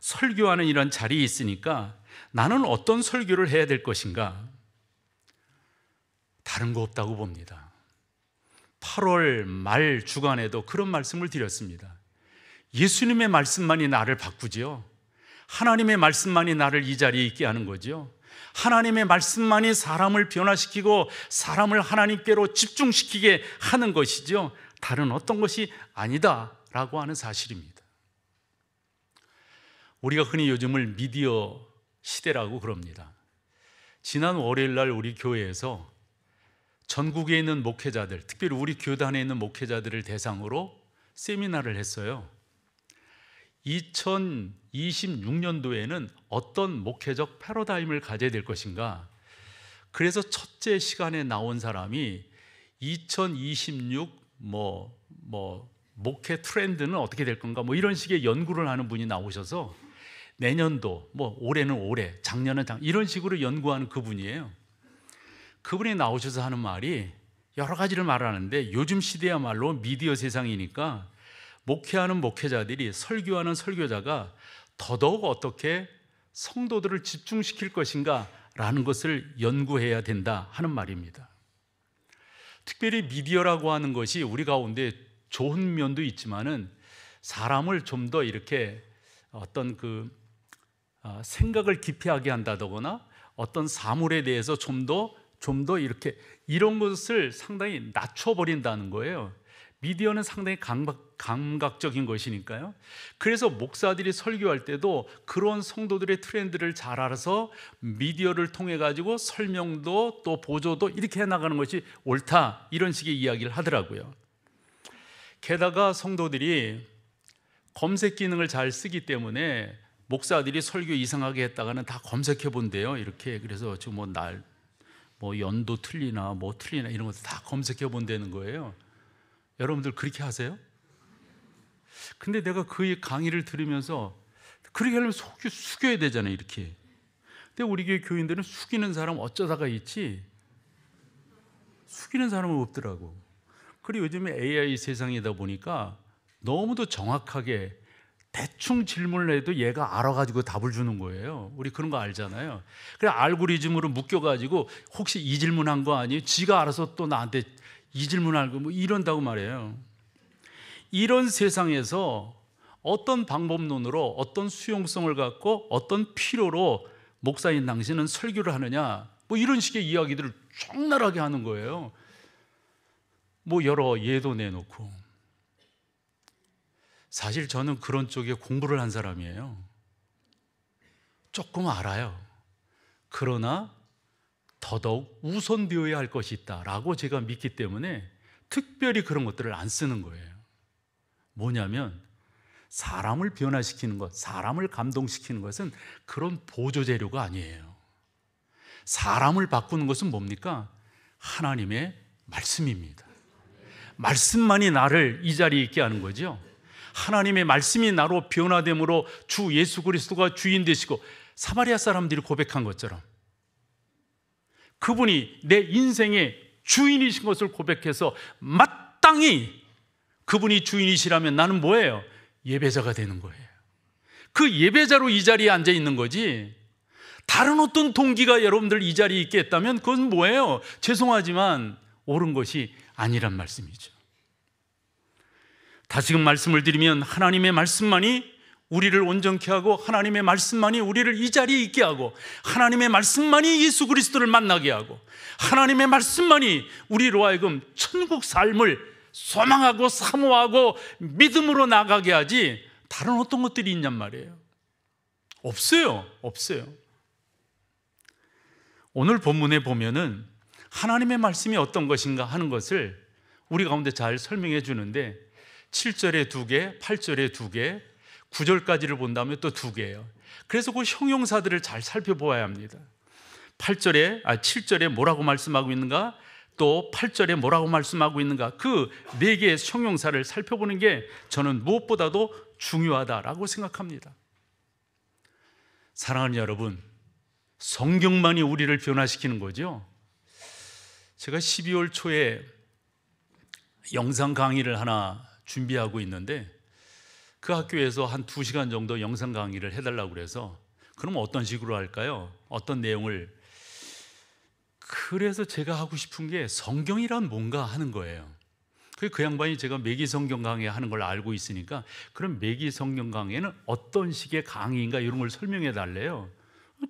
설교하는 이런 자리에 있으니까 나는 어떤 설교를 해야 될 것인가? 다른 거 없다고 봅니다. 8월 말 주간에도 그런 말씀을 드렸습니다. 예수님의 말씀만이 나를 바꾸지요. 하나님의 말씀만이 나를 이 자리에 있게 하는 거죠. 하나님의 말씀만이 사람을 변화시키고 사람을 하나님께로 집중시키게 하는 것이죠. 다른 어떤 것이 아니다라고 하는 사실입니다. 우리가 흔히 요즘을 미디어 시대라고 그럽니다. 지난 월요일 날 우리 교회에서 전국에 있는 목회자들, 특별히 우리 교단에 있는 목회자들을 대상으로 세미나를 했어요. 2026년도에는 어떤 목회적 패러다임을 가져야 될 것인가. 그래서 첫째 시간에 나온 사람이 2026 목회 트렌드는 어떻게 될 건가, 이런 식의 연구를 하는 분이 나오셔서 내년도, 올해는 올해, 작년은 이런 식으로 연구하는 그분이에요. 그분이 나오셔서 하는 말이 여러 가지를 말하는데, 요즘 시대야말로 미디어 세상이니까 목회하는 목회자들이, 설교하는 설교자가 더더욱 어떻게 성도들을 집중시킬 것인가 라는 것을 연구해야 된다 하는 말입니다. 특별히 미디어라고 하는 것이 우리 가운데 좋은 면도 있지만은 사람을 좀 더 이렇게 어떤 생각을 깊이하게 한다거나 어떤 사물에 대해서 좀 더 이렇게 이런 것을 상당히 낮춰버린다는 거예요. 미디어는 상당히 감각적인 것이니까요. 그래서 목사들이 설교할 때도 그런 성도들의 트렌드를 잘 알아서 미디어를 통해 가지고 설명도 또 보조도 이렇게 해나가는 것이 옳다, 이런 식의 이야기를 하더라고요. 게다가 성도들이 검색 기능을 잘 쓰기 때문에 목사들이 설교 이상하게 했다가는 다 검색해 본대요. 이렇게. 그래서 지금 뭐 연도 틀리나 뭐 틀리나 이런 것도 다 검색해 본다는 거예요. 여러분들 그렇게 하세요? 근데 내가 그 강의를 들으면서 그렇게 하려면 속이 숙여야 되잖아요, 이렇게. 근데 우리 교회 교인들은 숙이는 사람 어쩌다가 있지 숙이는 사람은 없더라고. 그리고 요즘에 AI 세상이다 보니까 너무도 정확하게 대충 질문을 해도 얘가 알아가지고 답을 주는 거예요. 우리 그런 거 알잖아요. 그래 알고리즘으로 묶여가지고 혹시 이 질문한 거 아니에요? 지가 알아서 또 나한테 이 질문 알고 뭐 이런다고 말해요. 이런 세상에서 어떤 방법론으로 어떤 수용성을 갖고 어떤 필요로 목사인 당신은 설교를 하느냐, 뭐 이런 식의 이야기들을 적나라하게 하는 거예요. 뭐 여러 예도 내놓고. 사실 저는 그런 쪽에 공부를 한 사람이에요. 조금 알아요. 그러나 더더욱 우선되어야 할 것이 있다라고 제가 믿기 때문에 특별히 그런 것들을 안 쓰는 거예요. 뭐냐면 사람을 변화시키는 것, 사람을 감동시키는 것은 그런 보조재료가 아니에요. 사람을 바꾸는 것은 뭡니까? 하나님의 말씀입니다. 말씀만이 나를 이 자리에 있게 하는 거죠. 하나님의 말씀이 나로 변화됨으로 주 예수 그리스도가 주인 되시고 사마리아 사람들이 고백한 것처럼 그분이 내 인생의 주인이신 것을 고백해서 마땅히 그분이 주인이시라면 나는 뭐예요? 예배자가 되는 거예요. 그 예배자로 이 자리에 앉아 있는 거지, 다른 어떤 동기가 여러분들 이 자리에 있게 했다면 그건 뭐예요? 죄송하지만 옳은 것이 아니란 말씀이죠. 다시금 말씀을 드리면 하나님의 말씀만이 우리를 온전케 하고 하나님의 말씀만이 우리를 이 자리에 있게 하고 하나님의 말씀만이 예수 그리스도를 만나게 하고 하나님의 말씀만이 우리로 하여금 천국 삶을 소망하고 사모하고 믿음으로 나가게 하지 다른 어떤 것들이 있냔 말이에요. 없어요. 오늘 본문에 보면은 하나님의 말씀이 어떤 것인가 하는 것을 우리 가운데 잘 설명해 주는데 7절에 2개, 8절에 2개, 9절까지를 본다면 또 2개예요. 그래서 그 형용사들을 잘 살펴보아야 합니다. 7절에 뭐라고 말씀하고 있는가, 또 8절에 뭐라고 말씀하고 있는가, 그 4개의 형용사를 살펴보는 게 저는 무엇보다도 중요하다라고 생각합니다. 사랑하는 여러분, 성경만이 우리를 변화시키는 거죠. 제가 12월 초에 영상 강의를 하나 준비하고 있는데 그 학교에서 한 2시간 정도 영상 강의를 해달라고 그래서 그럼 어떤 식으로 할까요? 어떤 내용을? 그래서 제가 하고 싶은 게 성경이란 뭔가 하는 거예요. 그 양반이 제가 매기 성경 강의 하는 걸 알고 있으니까 그럼 매기 성경 강의는 어떤 식의 강의인가 이런 걸 설명해 달래요.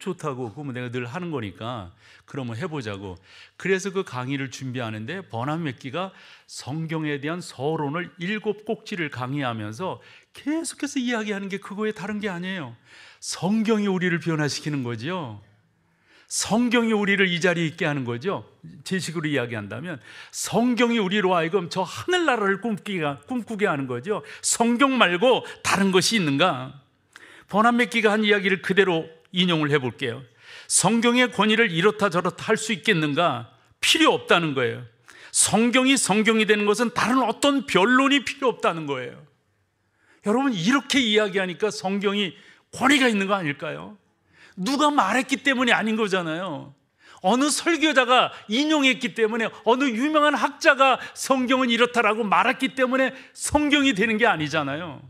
좋다고, 그러면 내가 늘 하는 거니까 그러면 해보자고. 그래서 그 강의를 준비하는데 버나드 맥기가 성경에 대한 서론을 7꼭지를 강의하면서 계속해서 이야기하는 게 그거에 다른 게 아니에요. 성경이 우리를 변화시키는 거죠. 성경이 우리를 이 자리에 있게 하는 거죠. 제 식으로 이야기한다면 성경이 우리로 하여금 저 하늘나라를 꿈꾸게 하는 거죠. 성경 말고 다른 것이 있는가? 버나드 맥기가 한 이야기를 그대로 인용을 해볼게요. 성경의 권위를 이렇다 저렇다 할 수 있겠는가? 필요 없다는 거예요. 성경이 성경이 되는 것은 다른 어떤 변론이 필요 없다는 거예요. 여러분, 이렇게 이야기하니까 성경이 권위가 있는 거 아닐까요? 누가 말했기 때문이 아닌 거잖아요. 어느 설교자가 인용했기 때문에, 어느 유명한 학자가 성경은 이렇다라고 말했기 때문에 성경이 되는 게 아니잖아요.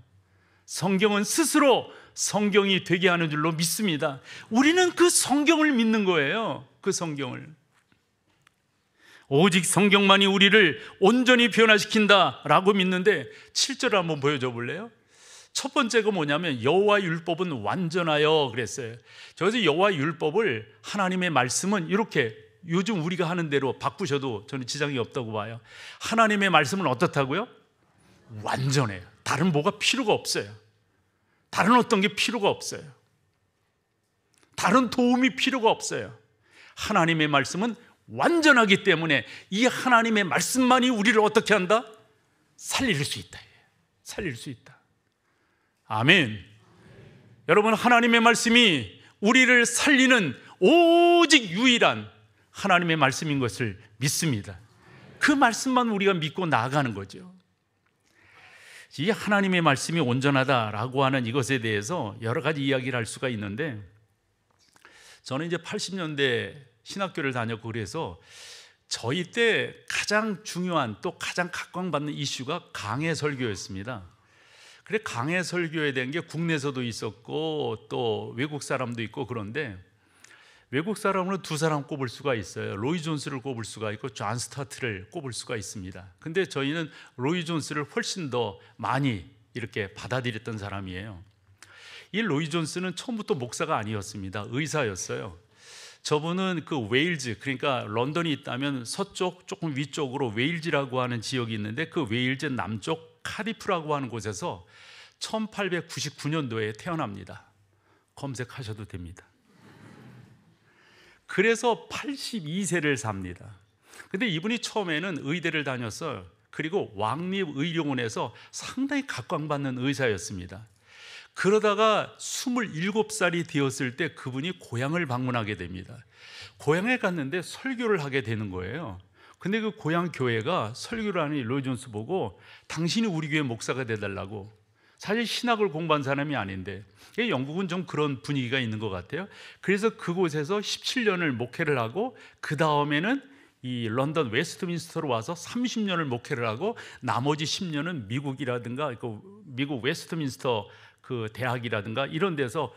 성경은 스스로 성경이 되게 하는 줄로 믿습니다. 우리는 그 성경을 믿는 거예요. 그 성경을. 오직 성경만이 우리를 온전히 변화시킨다라고 믿는데 7절을 한번 보여줘 볼래요? 첫 번째가 뭐냐면 여호와 율법은 완전하여 그랬어요. 저기서 여호와 율법을, 하나님의 말씀은 이렇게 요즘 우리가 하는 대로 바꾸셔도 저는 지장이 없다고 봐요. 하나님의 말씀은 어떻다고요? 완전해요. 다른 뭐가 필요가 없어요. 다른 어떤 게 필요가 없어요. 다른 도움이 필요가 없어요. 하나님의 말씀은 완전하기 때문에 이 하나님의 말씀만이 우리를 어떻게 한다? 살릴 수 있다. 살릴 수 있다. 아멘. 여러분, 하나님의 말씀이 우리를 살리는 오직 유일한 하나님의 말씀인 것을 믿습니다. 그 말씀만 우리가 믿고 나아가는 거죠. 이 하나님의 말씀이 온전하다라고 하는 이것에 대해서 여러 가지 이야기를 할 수가 있는데, 저는 이제 80년대 신학교를 다녔고 그래서 저희 때 가장 중요한, 또 가장 각광받는 이슈가 강해 설교였습니다. 그래, 강해 설교에 대한 게 국내에서도 있었고 또 외국 사람도 있고, 그런데 외국 사람으로 두 사람 꼽을 수가 있어요. 로이 존스를 꼽을 수가 있고 존 스타트를 꼽을 수가 있습니다. 근데 저희는 로이 존스를 훨씬 더 많이 이렇게 받아들였던 사람이에요. 이 로이 존스는 처음부터 목사가 아니었습니다. 의사였어요. 저분은 그 웨일즈, 그러니까 런던이 있다면 서쪽 조금 위쪽으로 웨일즈라고 하는 지역이 있는데, 그 웨일즈 남쪽 카디프라고 하는 곳에서 1899년도에 태어납니다. 검색하셔도 됩니다. 그래서 82세를 삽니다. 근데 이분이 처음에는 의대를 다녔어요. 그리고 왕립의료원에서 상당히 각광받는 의사였습니다. 그러다가 27살이 되었을 때 그분이 고향을 방문하게 됩니다. 고향에 갔는데 설교를 하게 되는 거예요. 근데 그 고향 교회가 설교를 하는 로이 존스 보고 당신이 우리 교회 목사가 돼달라고. 사실 신학을 공부한 사람이 아닌데, 영국은 좀 그런 분위기가 있는 것 같아요. 그래서 그곳에서 17년을 목회를 하고, 그 다음에는 이 런던 웨스트민스터로 와서 30년을 목회를 하고, 나머지 10년은 미국이라든가 미국 웨스트민스터 그 대학이라든가 이런 데서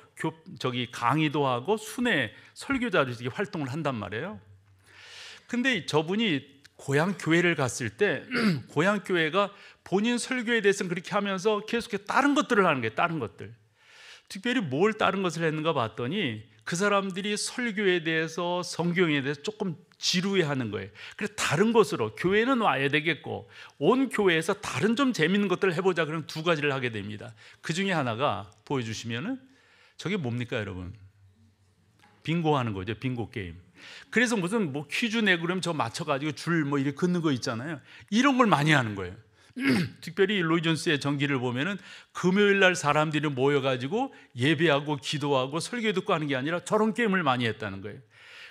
강의도 하고 순회 설교자로 활동을 한단 말이에요. 근데 저분이 고향 교회를 갔을 때 고향 교회가 본인 설교에 대해서는 그렇게 하면서 계속해서 다른 것들을 하는 거예요. 다른 것들. 특별히 뭘 다른 것을 했는가 봤더니 그 사람들이 설교에 대해서, 성경에 대해서 조금 지루해하는 거예요. 그래서 다른 것으로, 교회는 와야 되겠고 온 교회에서 다른 좀 재밌는 것들을 해보자. 그럼 두 가지를 하게 됩니다. 그 중에 하나가 보여주시면은, 저게 뭡니까 여러분? 빙고 하는 거죠. 빙고 게임. 그래서 무슨 퀴즈 내고 그러면 저 맞춰가지고 줄 이렇게 긋는 거 있잖아요. 이런 걸 많이 하는 거예요. 특별히 로이 존스의 전기를 보면은 금요일 날 사람들이 모여가지고 예배하고 기도하고 설교 듣고 하는 게 아니라 저런 게임을 많이 했다는 거예요.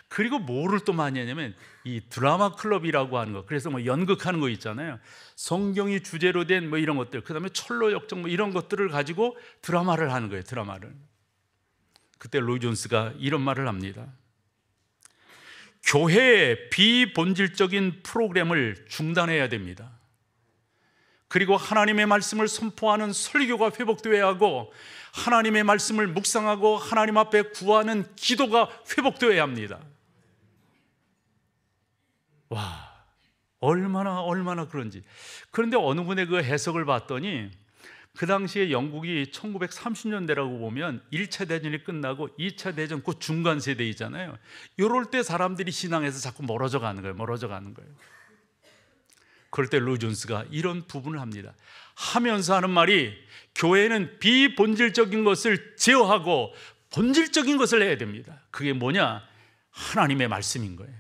그리고 뭐를 또 많이 하냐면 이 드라마 클럽이라고 하는 거. 그래서 연극하는 거 있잖아요. 성경이 주제로 된 이런 것들, 그 다음에 철로 역정 이런 것들을 가지고 드라마를 하는 거예요. 드라마를. 그때 로이 존스가 이런 말을 합니다. 교회의 비본질적인 프로그램을 중단해야 됩니다. 그리고 하나님의 말씀을 선포하는 설교가 회복되어야 하고, 하나님의 말씀을 묵상하고 하나님 앞에 구하는 기도가 회복되어야 합니다. 와, 얼마나 그런지. 그런데 어느 분의 그 해석을 봤더니, 그 당시에 영국이 1930년대라고 보면 1차 대전이 끝나고 2차 대전 그 중간 세대이잖아요. 이럴 때 사람들이 신앙에서 자꾸 멀어져 가는 거예요. 그럴 때 로이 존스가 이런 부분을 합니다. 하면서 하는 말이, 교회는 비본질적인 것을 제어하고 본질적인 것을 해야 됩니다. 그게 뭐냐? 하나님의 말씀인 거예요.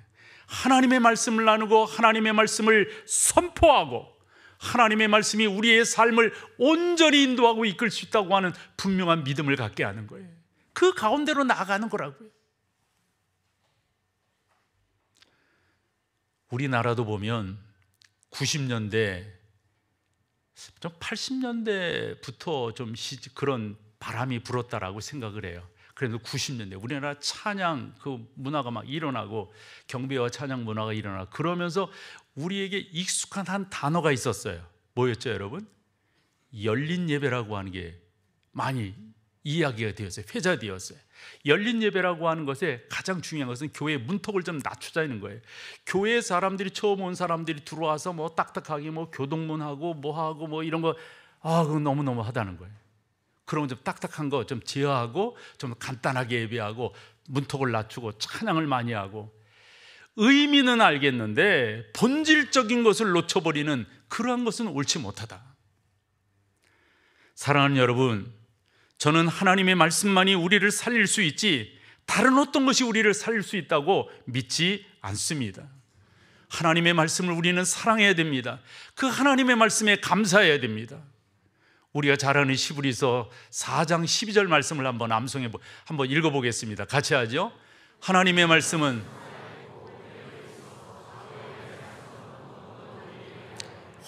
하나님의 말씀을 나누고 하나님의 말씀을 선포하고, 하나님의 말씀이 우리의 삶을 온전히 인도하고 이끌 수 있다고 하는 분명한 믿음을 갖게 하는 거예요. 그 가운데로 나아가는 거라고요. 우리나라도 보면 90년대, 좀 80년대부터 좀 그런 바람이 불었다라고 생각을 해요. 그래도 90년대 우리나라 찬양 그 문화가 막 일어나고 경배와 찬양 문화가 일어나고 그러면서 우리에게 익숙한 한 단어가 있었어요. 뭐였죠, 여러분? 열린 예배라고 하는 게 많이 이야기가 되었어요. 회자되었어요. 열린 예배라고 하는 것에 가장 중요한 것은 교회의 문턱을 좀 낮추자는 거예요. 교회 사람들이 처음 온 사람들이 들어와서 뭐 딱딱하게 뭐 교동문하고 뭐하고 뭐 이런 거 그건 너무너무 하다는 거예요. 그러면 좀 딱딱한 거 좀 제어하고 좀 간단하게 예배하고 문턱을 낮추고 찬양을 많이 하고 의미는 알겠는데 본질적인 것을 놓쳐버리는 그러한 것은 옳지 못하다. 사랑하는 여러분, 저는 하나님의 말씀만이 우리를 살릴 수 있지 다른 어떤 것이 우리를 살릴 수 있다고 믿지 않습니다. 하나님의 말씀을 우리는 사랑해야 됩니다. 그 하나님의 말씀에 감사해야 됩니다. 우리가 잘 아는 히브리서 4장 12절 말씀을 한번 한번 읽어보겠습니다. 같이 하죠. 하나님의 말씀은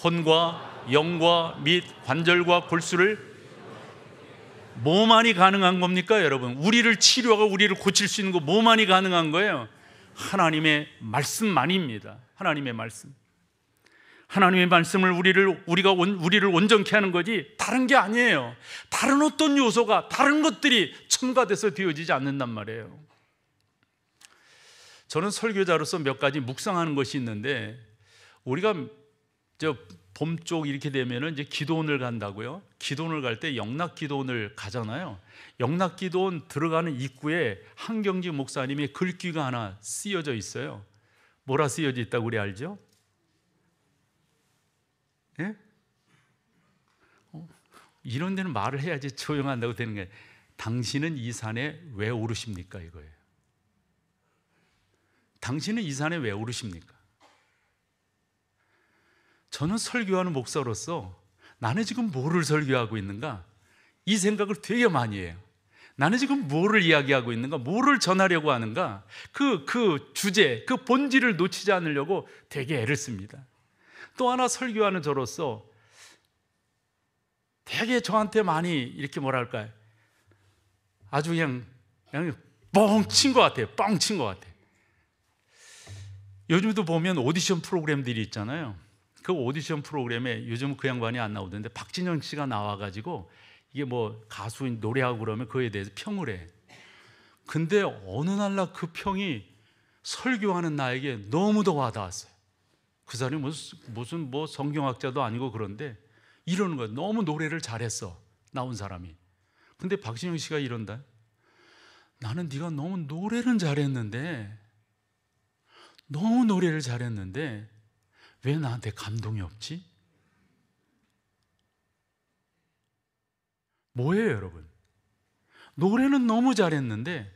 혼과 영과 및 관절과 골수를 뭐만이 가능한 겁니까, 여러분? 우리를 치료하고 우리를 고칠 수 있는 거 뭐만이 가능한 거예요? 하나님의 말씀만입니다. 하나님의 말씀. 하나님의 말씀을 우리가 우리를 온전케 하는 거지 다른 게 아니에요. 다른 어떤 요소가 다른 것들이 첨가돼서 되어지지 않는단 말이에요. 저는 설교자로서 몇 가지 묵상하는 것이 있는데 우리가 봄 쪽 이렇게 되면은 이제 기도원을 간다고요. 기도원을 갈 때 영락 기도원을 가잖아요. 영락 기도원 들어가는 입구에 한경지 목사님의 글귀가 하나 쓰여져 있어요. 뭐라 쓰여져 있다고 우리 알죠? 예? 이런 데는 말을 해야지 조용한다고 되는 게 당신은 이 산에 왜 오르십니까? 이거예요. 당신은 이 산에 왜 오르십니까? 저는 설교하는 목사로서 나는 지금 뭐를 설교하고 있는가? 이 생각을 되게 많이 해요. 나는 지금 뭐를 이야기하고 있는가? 뭐를 전하려고 하는가? 그 주제, 그 본질을 놓치지 않으려고 되게 애를 씁니다. 또 하나 설교하는 저로서 되게 저한테 많이 이렇게 뭐랄까요? 아주 그냥 뻥친 것 같아요. 뻥친 것 같아요. 요즘도 보면 오디션 프로그램들이 있잖아요. 그 오디션 프로그램에 요즘 그 양반이 안 나오던데 박진영 씨가 나와가지고 이게 뭐 가수 노래하고 그러면 그에 대해서 평을 해. 근데 어느 날 그 평이 설교하는 나에게 너무도 와닿았어요. 그 사람이 무슨 뭐 성경학자도 아니고 그런데 이러는 거야. 너무 노래를 잘했어, 나온 사람이. 근데 박진영 씨가 이런다. 나는 네가 너무 노래는 잘했는데 왜 나한테 감동이 없지? 뭐예요, 여러분? 노래는 너무 잘했는데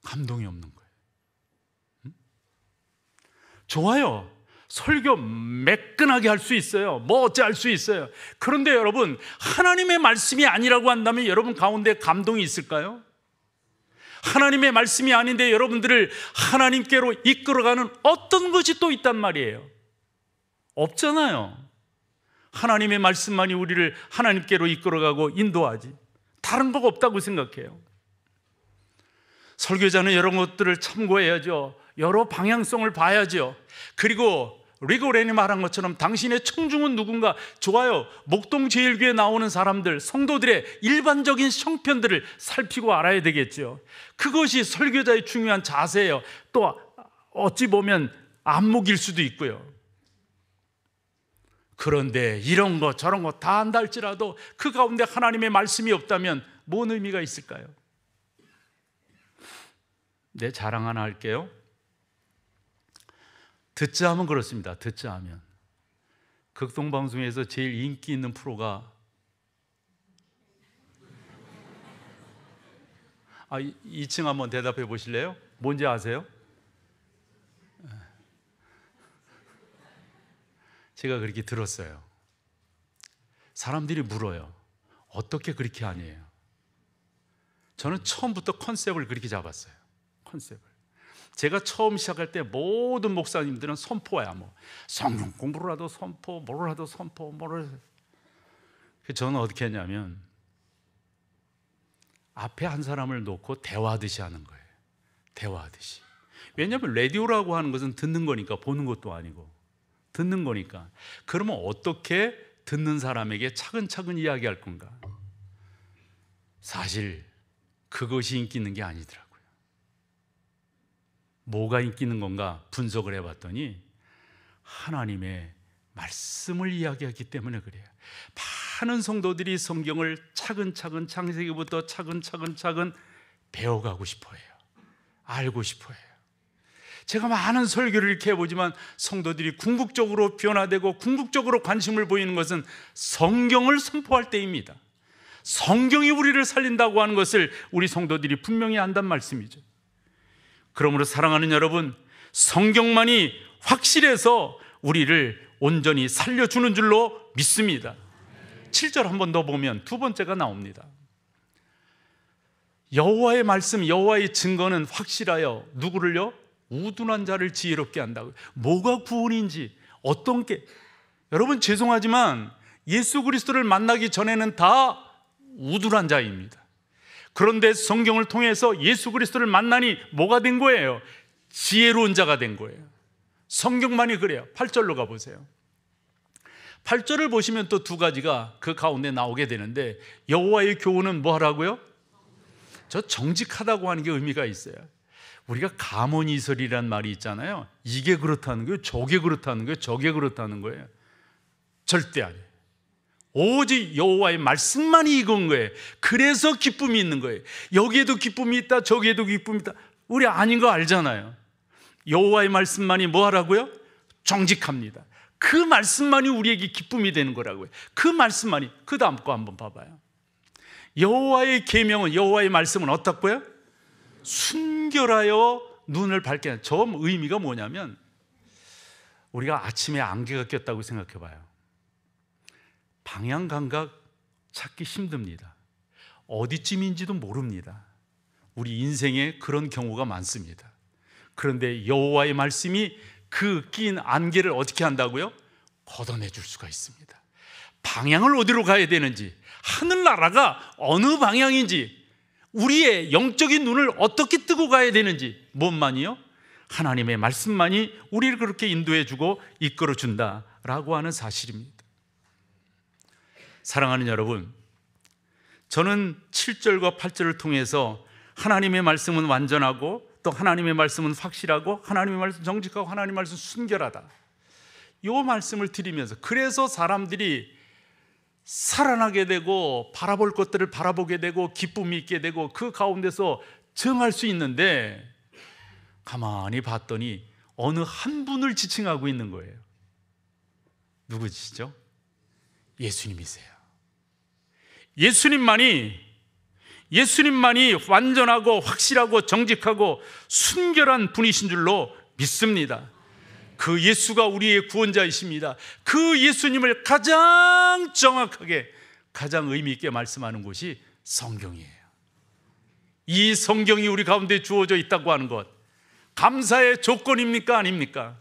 감동이 없는 거예요. 응? 좋아요. 설교 매끈하게 할 수 있어요. 뭐 어찌 할 수 있어요. 그런데 여러분, 하나님의 말씀이 아니라고 한다면 여러분 가운데 감동이 있을까요? 하나님의 말씀이 아닌데 여러분들을 하나님께로 이끌어가는 어떤 것이 또 있단 말이에요. 없잖아요. 하나님의 말씀만이 우리를 하나님께로 이끌어가고 인도하지 다른 거가 없다고 생각해요. 설교자는 여러 것들을 참고해야죠. 여러 방향성을 봐야죠. 그리고 리고렌이 말한 것처럼 당신의 청중은 누군가? 좋아요. 목동제일교회에 나오는 사람들, 성도들의 일반적인 형편들을 살피고 알아야 되겠죠. 그것이 설교자의 중요한 자세예요. 또 어찌 보면 안목일 수도 있고요. 그런데 이런 거 저런 거 다 한다 할지라도 그 가운데 하나님의 말씀이 없다면 뭔 의미가 있을까요? 내 자랑 하나 할게요. 듣자 하면 그렇습니다. 듣자 하면 극동방송에서 제일 인기 있는 프로가 2층 한번 대답해 보실래요? 뭔지 아세요? 제가 그렇게 들었어요. 사람들이 물어요. 어떻게 그렇게 하니에요? 저는 처음부터 컨셉을 그렇게 잡았어요. 컨셉을. 제가 처음 시작할 때 모든 목사님들은 선포야. 뭐 성경 공부를 하도 선포, 뭐를 하도 선포, 뭐를. 저는 어떻게 했냐면 앞에 한 사람을 놓고 대화하듯이 하는 거예요. 대화하듯이. 왜냐하면 라디오라고 하는 것은 듣는 거니까, 보는 것도 아니고 듣는 거니까. 그러면 어떻게 듣는 사람에게 차근차근 이야기할 건가? 사실 그것이 인기 있는 게 아니더라고요. 뭐가 인기 있는 건가 분석을 해봤더니 하나님의 말씀을 이야기하기 때문에 그래요. 많은 성도들이 성경을 차근차근 창세기부터 차근 배워가고 싶어 해요. 알고 싶어 해요. 제가 많은 설교를 이렇게 해보지만 성도들이 궁극적으로 변화되고 궁극적으로 관심을 보이는 것은 성경을 선포할 때입니다. 성경이 우리를 살린다고 하는 것을 우리 성도들이 분명히 안단 말씀이죠. 그러므로 사랑하는 여러분, 성경만이 확실해서 우리를 온전히 살려주는 줄로 믿습니다. 7절 한 번 더 보면 두 번째가 나옵니다. 여호와의 말씀, 여호와의 증거는 확실하여 누구를요? 우둔한 자를 지혜롭게 한다고요. 뭐가 구원인지, 어떤 게, 여러분 죄송하지만 예수 그리스도를 만나기 전에는 다 우둔한 자입니다. 그런데 성경을 통해서 예수 그리스도를 만나니 뭐가 된 거예요? 지혜로운 자가 된 거예요. 성경만이 그래요. 8절로 가보세요. 8절을 보시면 또 두 가지가 그 가운데 나오게 되는데, 여호와의 교훈은 뭐 하라고요? 저 정직하다고 하는 게 의미가 있어요. 우리가 가모니설이란 말이 있잖아요. 이게 그렇다는 거예요, 저게 그렇다는 거예요, 저게 그렇다는 거예요. 절대 아니에요. 오직 여호와의 말씀만이 이건 거예요. 그래서 기쁨이 있는 거예요. 여기에도 기쁨이 있다, 저기에도 기쁨이 있다. 우리 아닌 거 알잖아요. 여호와의 말씀만이 뭐 하라고요? 정직합니다. 그 말씀만이 우리에게 기쁨이 되는 거라고요. 그 말씀만이. 그 다음 거 한번 봐봐요. 여호와의 계명은, 여호와의 말씀은 어떻고요? 순결하여 눈을 밝게 하는. 저 의미가 뭐냐면, 우리가 아침에 안개가 꼈다고 생각해 봐요. 방향 감각 찾기 힘듭니다. 어디쯤인지도 모릅니다. 우리 인생에 그런 경우가 많습니다. 그런데 여호와의 말씀이 그 낀 안개를 어떻게 한다고요? 걷어내 줄 수가 있습니다. 방향을 어디로 가야 되는지, 하늘나라가 어느 방향인지, 우리의 영적인 눈을 어떻게 뜨고 가야 되는지, 뭔만이요? 하나님의 말씀만이 우리를 그렇게 인도해 주고 이끌어 준다라고 하는 사실입니다. 사랑하는 여러분, 저는 7절과 8절을 통해서 하나님의 말씀은 완전하고, 또 하나님의 말씀은 확실하고, 하나님의 말씀 정직하고, 하나님의 말씀 순결하다, 이 말씀을 드리면서, 그래서 사람들이 살아나게 되고 바라볼 것들을 바라보게 되고 기쁨이 있게 되고 그 가운데서 정할 수 있는데, 가만히 봤더니 어느 한 분을 지칭하고 있는 거예요. 누구시죠? 예수님이세요. 예수님만이 완전하고 확실하고 정직하고 순결한 분이신 줄로 믿습니다. 그 예수가 우리의 구원자이십니다. 그 예수님을 가장 정확하게, 가장 의미 있게 말씀하는 곳이 성경이에요. 이 성경이 우리 가운데 주어져 있다고 하는 것, 감사의 조건입니까? 아닙니까?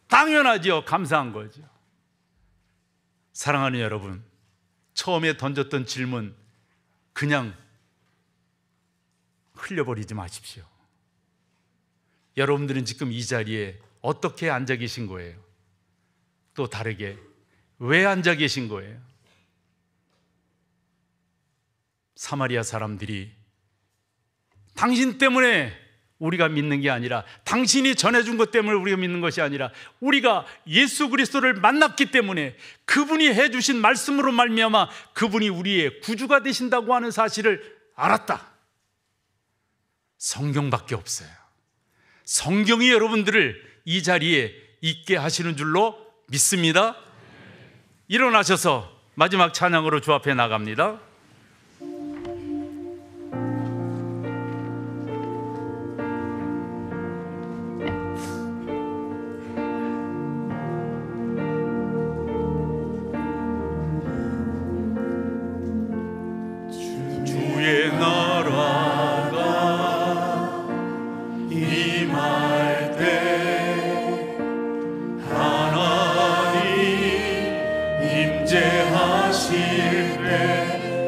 당연하지요. 감사한 거죠. 사랑하는 여러분, 처음에 던졌던 질문 그냥 흘려버리지 마십시오. 여러분들은 지금 이 자리에 어떻게 앉아 계신 거예요? 또 다르게 왜 앉아 계신 거예요? 사마리아 사람들이 당신 때문에 우리가 믿는 게 아니라, 당신이 전해준 것 때문에 우리가 믿는 것이 아니라, 우리가 예수 그리스도를 만났기 때문에, 그분이 해주신 말씀으로 말미암아 그분이 우리의 구주가 되신다고 하는 사실을 알았다. 성경밖에 없어요. 성경이 여러분들을 이 자리에 있게 하시는 줄로 믿습니다. 일어나셔서 마지막 찬양으로 주 앞에 나갑니다. 주의 나라가 임할 때 하나님 임재하실 때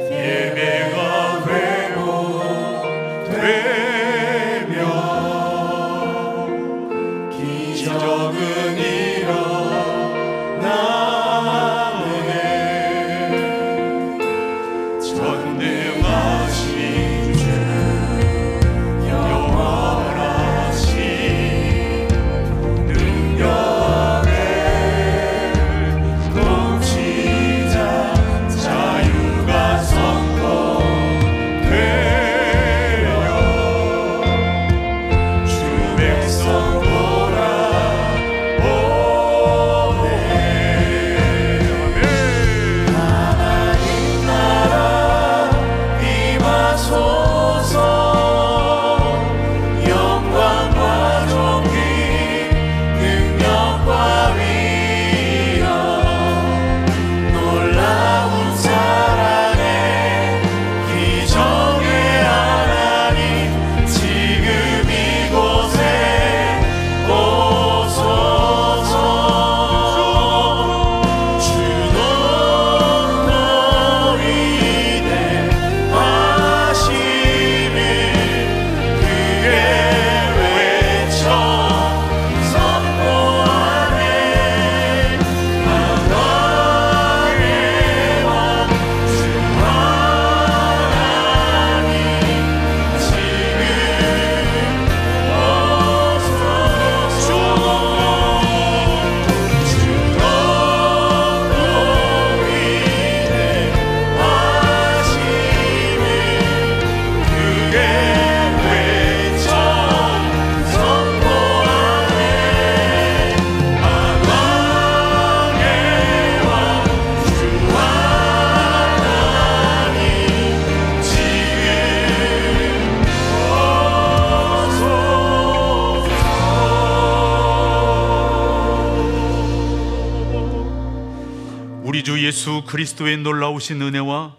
예수 그리스도의 놀라우신 은혜와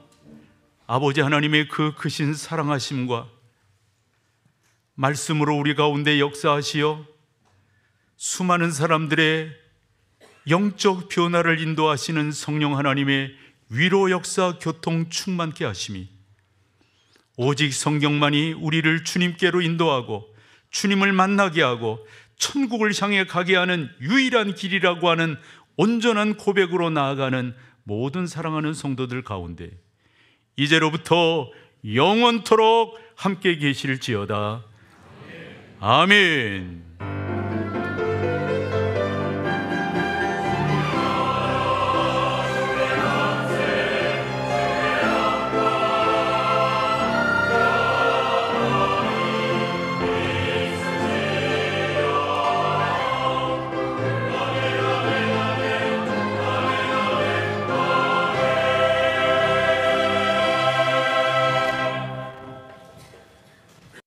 아버지 하나님의 그 크신 사랑하심과 말씀으로 우리 가운데 역사하시어 수많은 사람들의 영적 변화를 인도하시는 성령 하나님의 위로 역사 교통 충만케 하심이 오직 성경만이 우리를 주님께로 인도하고 주님을 만나게 하고 천국을 향해 가게 하는 유일한 길이라고 하는 온전한 고백으로 나아가는 모든 사랑하는 성도들 가운데 이제로부터 영원토록 함께 계실지어다. 아멘.